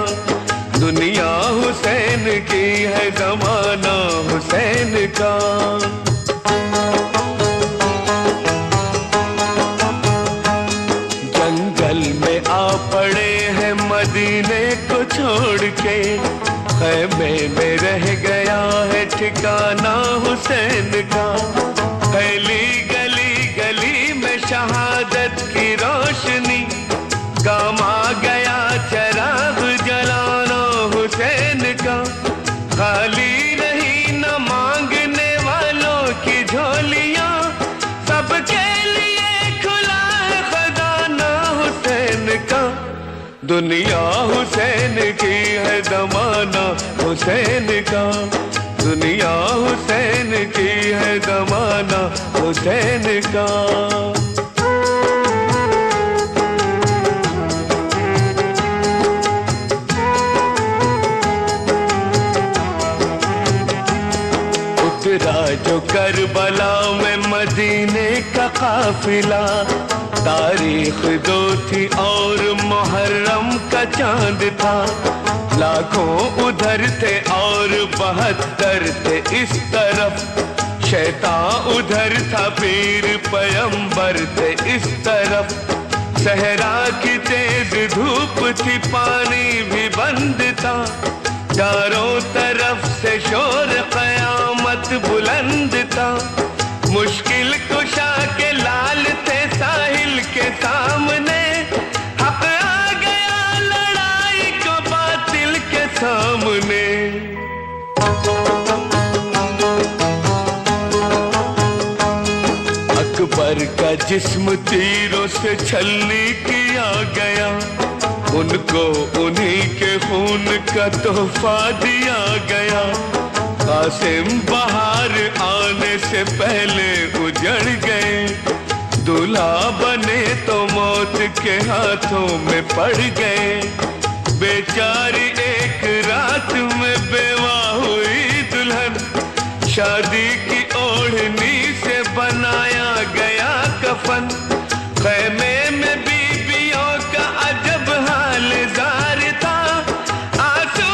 दुनिया हुसैन की है जमाना हुसैन का। जंगल में आ पड़े हैं मदीने को छोड़ के। खैमे में रह गया है ठिकाना हुसैन का। फैली गली गली में शहादत की रोशनी। काम आ गया चराग जलाना हुसैन का। खाली नहीं न मांगने वालों की झोलियां। सबके लिए खुला है खजाना हुसैन का। दुनिया हुसैन की है जमाना हुसैन का। दुनिया हुसैन की है जमाना हुसैन का। उतरा जो करबला में मदीने का काफिला। तारीख दो थी और मुहर्रम का चांद था। लाखों उधर थे और 72 थे इस तरफ। शैतान उधर था पीर पैगंबर थे इस तरफ। सहरा की तेज धूप थी पानी भी बंद था। चारों तरफ से शोर कयामत बुलंद था। मुश्किल कुशा के लाल थे साहिल के सामने। हक आ गया लड़ाई को बातिल के सामने। अकबर का जिस्म तीरों से छलनी किया गया। उनको उन्हीं के खून का तोहफा दिया गया। कासिम बहार आने से पहले उजड़ गए। दूल्हा बने तो मौत के हाथों में पड़ गए। बेचारी एक रात में बेवा हुई दुल्हन। शादी की ओढ़नी से बनाया गया कफन। खैमे में बीबियों का अजब हाल जार था। आंसू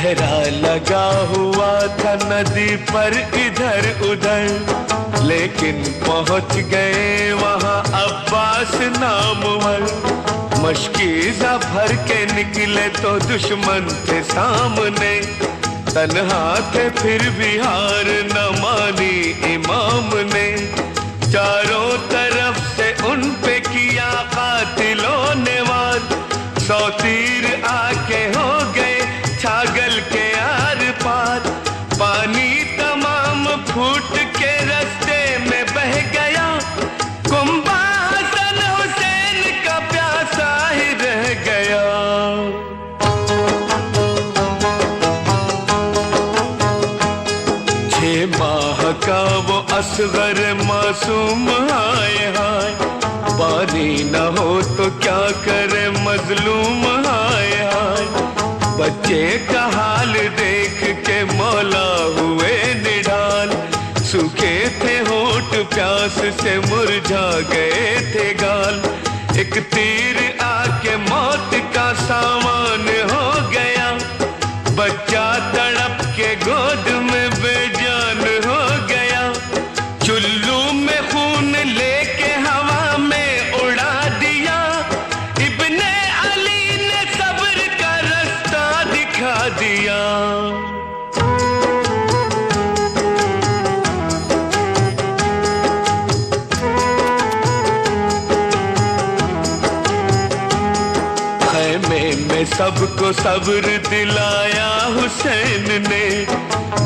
पहरा लगा हुआ था नदी पर इधर उधर, लेकिन पहुंच गए वहां अब्बास नामवर। मशकीज़ा भर के निकले तो दुश्मन थे सामने, तन्हा थे फिर भी हार न मानी इमाम ने। चारों तरफ से उन पे किया कातिलों ने वार, 100 तीर आके हो गए छागल के आर पार। पानी तमाम फूट के रास्ते में बह गया, कुंबा हसन हुसैन का प्यासा ही रह गया। 6 माह का वो असगर मासूम हाय हाय, पानी न हो तो क्या करे मजलूम हाय हाय। बच्चे का हाल देख के मौला हुए निढाल, सूखे थे होठ प्यास से मुरझा गए थे गाल। एक तीर आके मौत का सामान हो गया, बच्चा तड़प के गोद में बेजान हो गया। चुल्लू में खून लेके हवा में उड़ा दिया, इब्ने अली ने सब्र का रास्ता दिखा दिया। खैमे में सबको सब्र दिलाया हुसैन ने,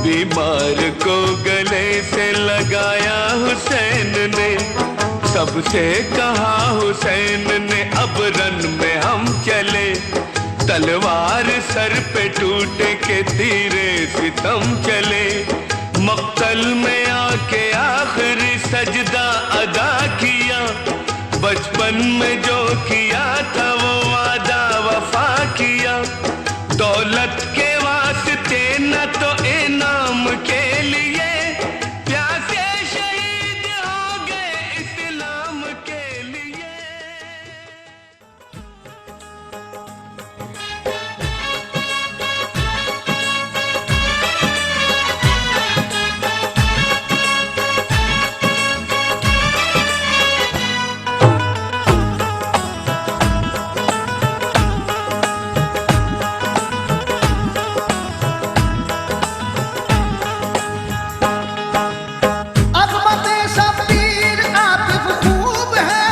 बीमार को गले से लगाया हुसैन ने। सबसे कहा हुसैन ने अब रन में हम चले, तलवार सर पे टूटे के तीरे सितम चले। मक्तल में आके आखिरी सजदा अदा किया, बचपन में जो किया था वो वादा वफा किया। दौलत के वास्ते न तो इनाम के लिए, प्यासे शहीद हो गए इस्लाम के लिए। अज़मत शब्बीर आतिफ खूब है,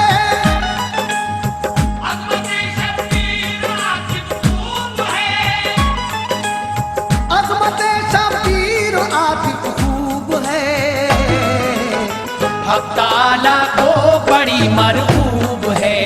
अज़मत शब्बीर आतिफ खूब है। हक ताला को बड़ी मरहूब है।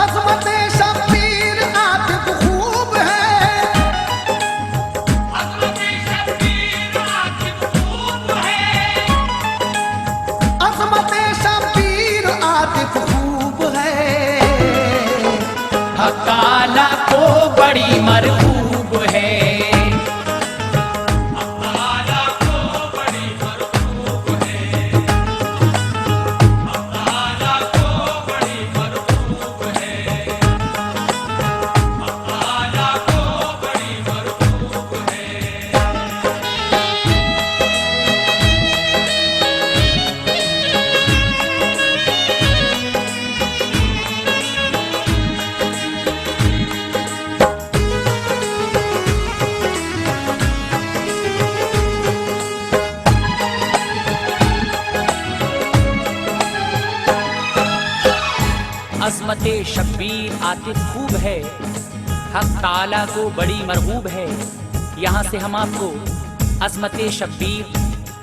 अज़मत शब्बीर आतिफ खूब है, अज़मत शब्बीर आतिफ खूब है। हक ताला को बड़ी मरहूब है। अज़मत शब्बीर आतिफ खूब है, हक ताला को बड़ी मरहूब है। यहाँ से हम आपको अज़मत शब्बीर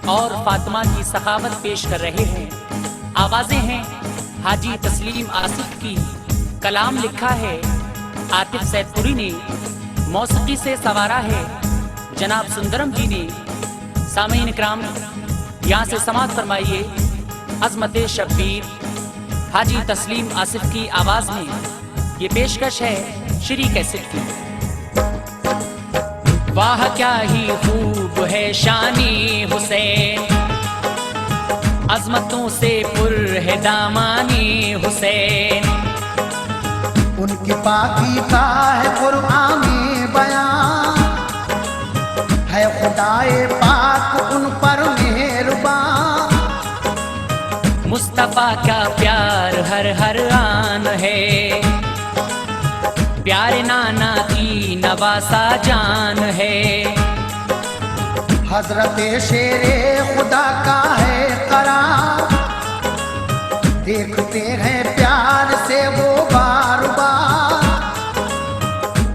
और फातिमा की सखावत पेश कर रहे हैं। आवाज़ें हैं हाजी तस्लीम आसिफ की, कलाम लिखा है आतिफ सैदपुरी ने, मौसीकी से सवारा है जनाब सुंदरम जी ने। सामीन इकराम, यहाँ से समाअत फरमाइए अज़मत शब्बीर हाजी तस्लीम आसिफ की आवाज में। ये पेशकश है श्री कैसेट की। वाह क्या ही खूब है शानी हुसैन, अजमतों से पुर है दामानी हुसैन। उनकी पाकी का है कुरान में बयान, है खुदाए पाक उन पर मेहरबान। मुस्तफा का प्यार हर हर आन है, प्यारे नाना की नवासा जान है। हजरत शेरे खुदा का है करार, देखते हैं प्यार से वो बार बार।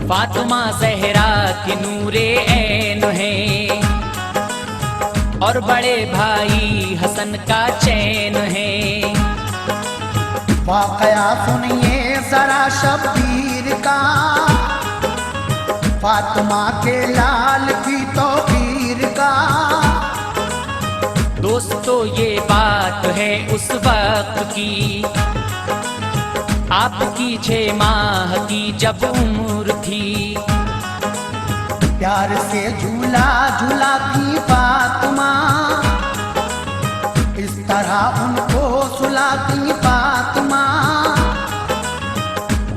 फातिमा ज़हरा की नूरे ऐन है, और बड़े भाई हसन का चैन है। वाकया सुनिए जरा शब्बीर का, फातिमा के लाल की तौकीर का। दोस्तों ये बात है उस वक्त की, आपकी 6 माह की जब उम्र थी। प्यार से झूला झूलाती फातिमा, इस तरह उनको सुलाती फातिमा।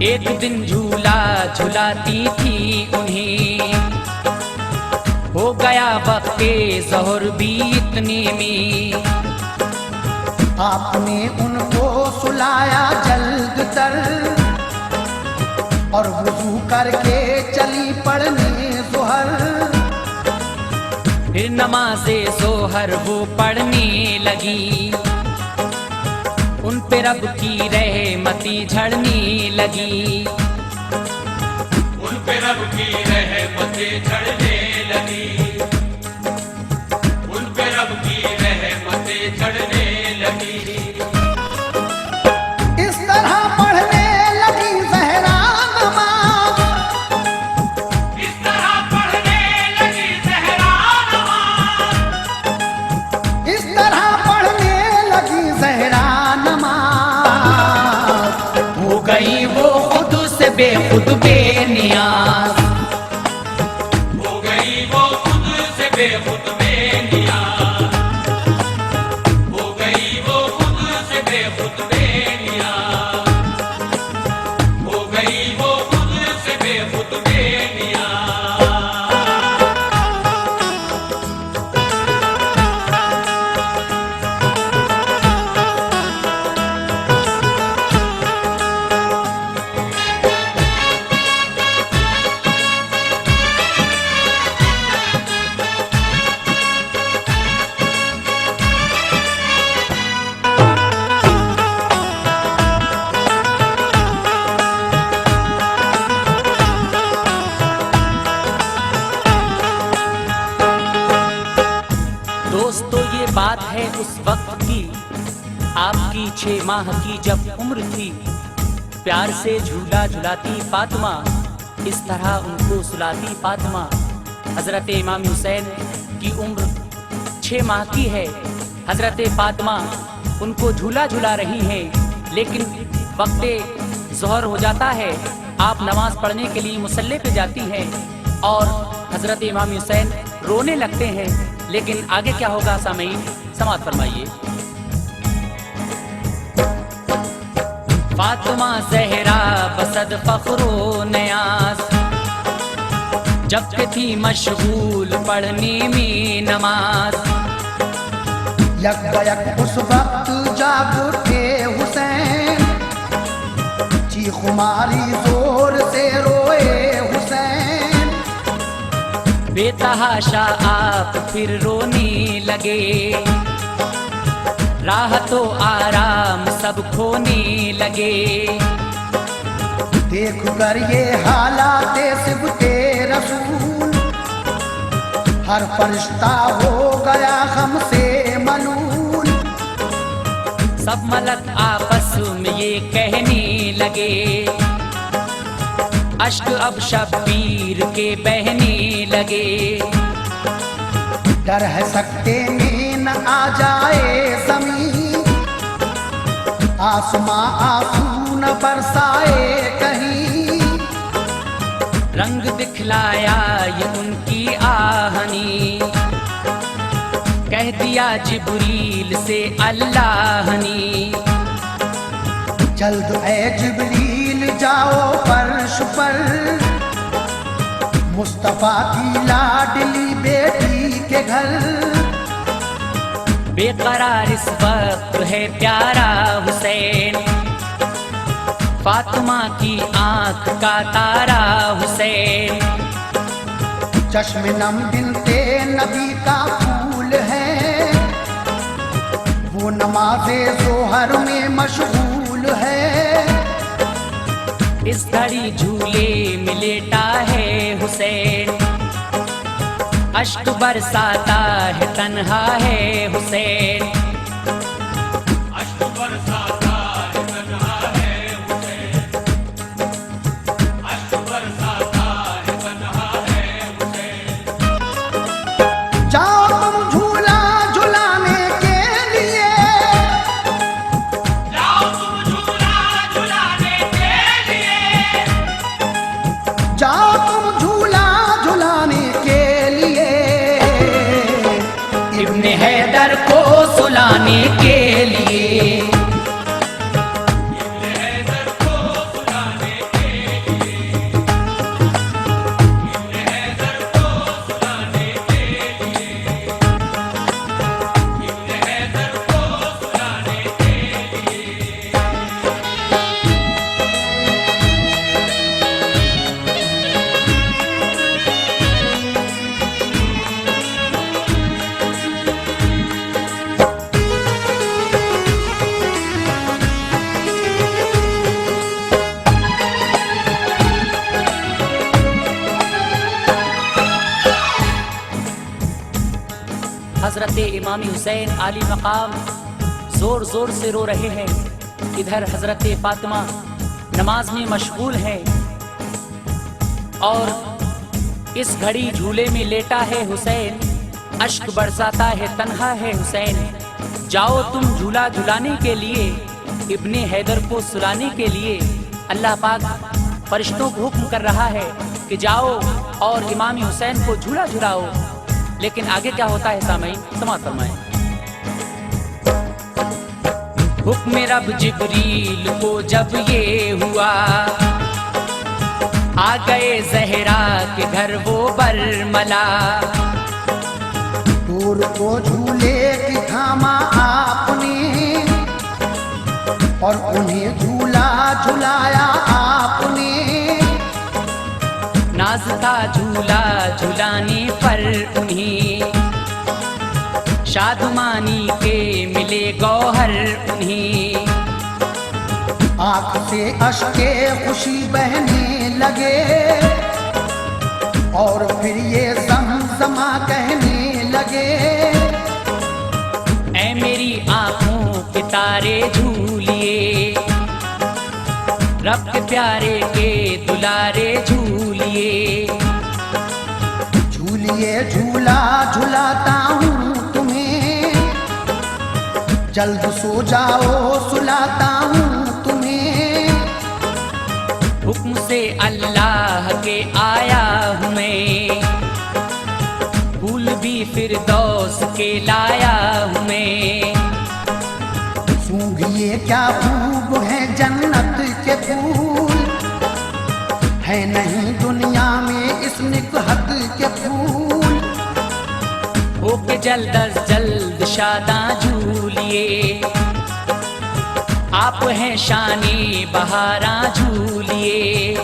एक दिन झूला झुलाती थी उन्हें, हो गया वक्ते ज़ोहर भी इतने में। आपने उनको सुलाया जल्द तर, और वुजू करके चली पढ़ने ज़ोहर। फिर नमाज़े ज़ोहर वो पढ़ने लगी, उन पे रब की रहमती झड़ने लगी। उन पे रब की रहमतें झड़ने लगी, उन पे रब की रहमतें झड़ने लगी। इस तरह पढ़ने लगी ज़हरा नमाज, इस तरह पढ़ने लगी ज़हरा नमाज, इस तरह पढ़ने लगी ज़हरा नमाज। हो गई वो खुद से बेखुद बेनियाज, हो गई वो खुद से बेखुद बेनियाज, हो गई वो खुद से बेखुद बेनियाज, हो गई वो खुद से बेखुद बेनियाज। दोस्तों ये बात है उस वक्त की, आपकी 6 माह की जब उम्र थी। प्यार से झूला झुलाती फातिमा, इस तरह उनको सुलाती फातिमा। हजरत इमाम हुसैन की उम्र 6 माह की है। हजरत फातिमा उनको झूला झुला रही हैं, लेकिन वक्ते ज़ोहर हो जाता है। आप नमाज पढ़ने के लिए मुसल्ले पे जाती हैं, और हजरत इमाम हुसैन रोने लगते हैं। लेकिन आगे क्या होगा सामईन, समाअत फरमाइए। फातिमा ज़हरा बसद फ़ख्रो नयाज, जब के थी मशगूल पढ़ने में नमाज। यक बयक उस वक्त जाग उठे हुसैन, चीख मारी जोर से रोए हुसैन। बेतहाशा आप फिर रोने लगे, राहतो आराम सब खोने लगे। देख कर ये हालात सिबते रसूल, हर फरिश्ता हो गया हमसे मलूल। सब मलक आपस में ये कहने लगे, अश्क अब शब्बीर के बहने लगे। डर है सकते में न आ जाए ज़मीन, आसमां आंसू न बरसाए कहीं। रंग दिखलाया ये उनकी आहनी, कह दिया जिब्रील से अल्लाह ने। जल्द ए जिब्रील जाओ फर्श पर, मुस्तफा की लाडली बेटी के घर। बेकरार इस वक्त है प्यारा हुसैन, फातिमा की आंख का तारा हुसैन। चश्मे नम बिनते नबी का फूल है, वो नमाज़े ज़ोहर में मशगूल है। इस घड़ी झूले में लेटा है हुसैन, अश्क बरसाता है तन्हा है हुसैन। अश्क बरसाता है तन्हा है हुसैन, अश्क बरसाता है तन्हा है हुसैन। जाओ तुम झूला झुलाने के लिए, जाओ तुम झूला झुलाने के लिए, जाओ तुम झूला झुलाने के लिए। इब्ने हैदर को सुलाने के लिए, इब्ने हैदर को सुलाने के लिए, इब्ने हैदर को सुलाने के लिए, इब्ने हैदर को सुलाने के लिए। हजरत इमाम हुसैन आली मकाम जोर जोर से रो रहे हैं। इधर हजरत फातिमा नमाज में मशगूल है और इस घड़ी झूले में लेटा है हुसैन, अश्क बरसाता है तन्हा है हुसैन। जाओ तुम झूला झुलाने के लिए, इब्ने हैदर को सुलाने के लिए। अल्लाह पाक फरिश्तों को हुक्म कर रहा है कि जाओ और इमाम हुसैन को झूला झुलाओ। लेकिन आगे क्या होता है सामईन, समाअत फरमाएं। हुक्म रब जिब्रील को जब ये हुआ, आ गए जहरा के घर वो बरमला। दूर को झूले की थामा आपने, और उन्हें झूला झुलाया आपने। नाज था झूला झुलाने पर उन्हीं, शादमानी के मिले गौहर उन्हीं। आँख से अश्के खुशी बहने लगे, और फिर ये ज़मज़मा कहने लगे। ऐ मेरी आंखों के तारे झूलिए, रब के प्यारे के दुलारे झूलिए। झूलिए झूला झुलाता हूँ तुम्हें, जल्द सो जाओ सुलाता हूँ तुम्हें। हुक्म से अल्लाह के आया हूँ मैं, फूल भी फिरदौस के लाया हूँ मैं। सूंघिए क्या खूब है जन्नत के फूल, है नहीं दुनिया में इस निकहत के फूल। होके जल्द अज जल्द शादा झूलिए, आप हैं शानी बहारा झूलिए।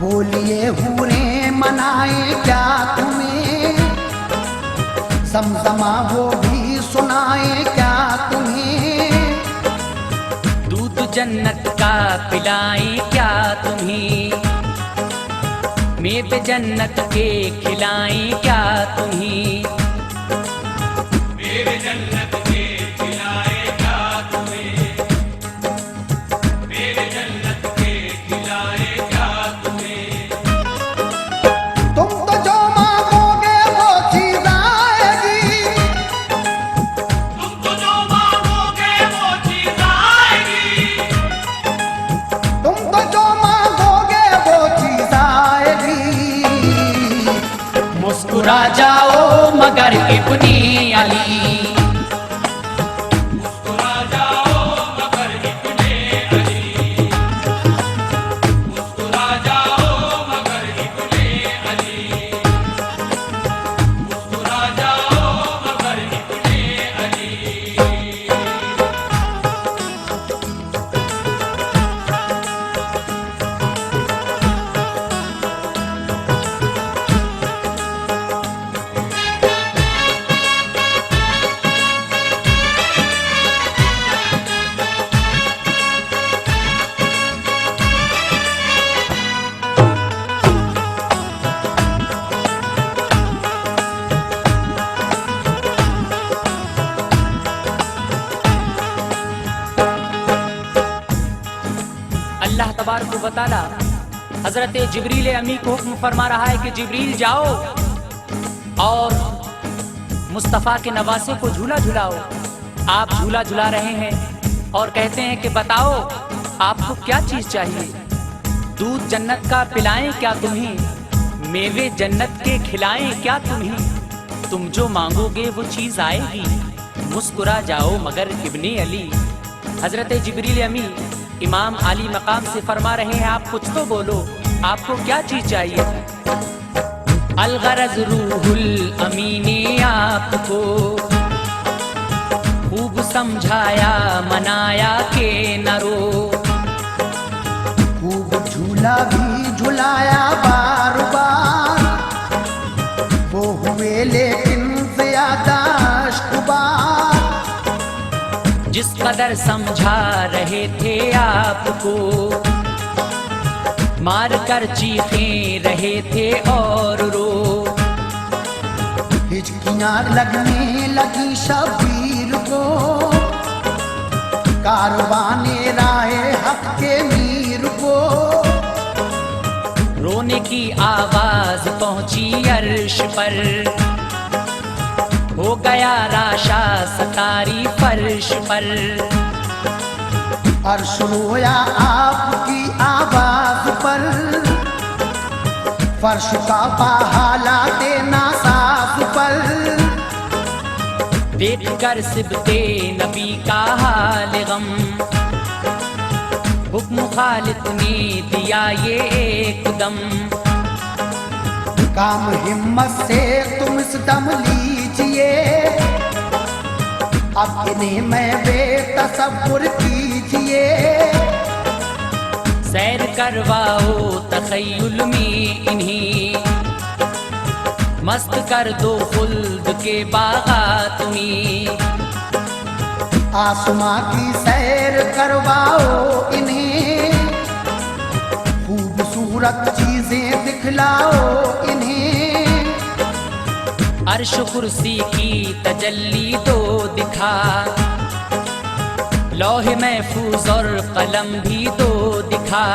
बोलिए हूरें मनाए क्या तुम्हें, समसमा वो भी सुनाए क्या तुम्हें। दूध जन्नत का पिलाए क्या तुम्हें, मेवे जन्नत के खिलाए क्या तुम्हें। मेरे जन्नत के खिलाए क्या तुम्हें, मेरे जन्नत के खिलाए क्या तुम्हें। तुम तो जो मांगोगे वो चीज आएगी, तुम तो जो मांगोगे वो चीज आएगी, तुम तो जो मांगोगे वो चीज पैगंबर को बताला। हजरत जिब्रील अमी को हुक्म फरमा रहा है कि जिब्रील जाओ और मुस्तफ़ा के नवासे को झूला झुलाओ। आप झूला झुला रहे हैं और कहते हैं कि बताओ आपको क्या चीज चाहिए। दूध जन्नत का पिलाएं क्या तुम्हें, मेवे जन्नत के खिलाएं क्या तुम्हें, तुम जो मांगोगे वो चीज आएगी, मुस्कुरा जाओ मगर इब्ने अली। हजरत जिब्रील अमी इमाम अली मकाम से फरमा रहे हैं आप कुछ तो बोलो, आपको क्या चीज चाहिए। अलगरज रूहुल अमी ने आपको खूब समझाया मनाया के न रो, खूब झूला भी झुलाया बार बार, वो हुए लेकिन ज्यादा अश्कबार। जिस कदर समझा रहे थे आपको, मार कर चीखें रहे थे और रो, हिचकियां लगने लगी शबीर को, कारवाने राहे हक के मीर को। रोने की आवाज पहुंची अर्श पर, हो गया राशा सतारी फर्श पर। अर्श रोया आपकी आवाज पर, फर्श का बहाला देना साफ पर। देख कर सिबते नबी का हाल गम, हुक्म खालिक ने दिया ये एकदम। काम हिम्मत से तुम इस दम लीजिए, अब इन्हें मैं बेतसव्वुर कीजिए। सैर करवाओ तखय्युल में इन्हीं, मस्त कर दो खुल्द के बागात में। आसमां की सैर करवाओ इन्हें, खूबसूरत चीजें दिखलाओ इन्हें। अर्श कुर्सी की तजल्ली दो दिखा, लौह महफूज और कलम भी दो दिखा।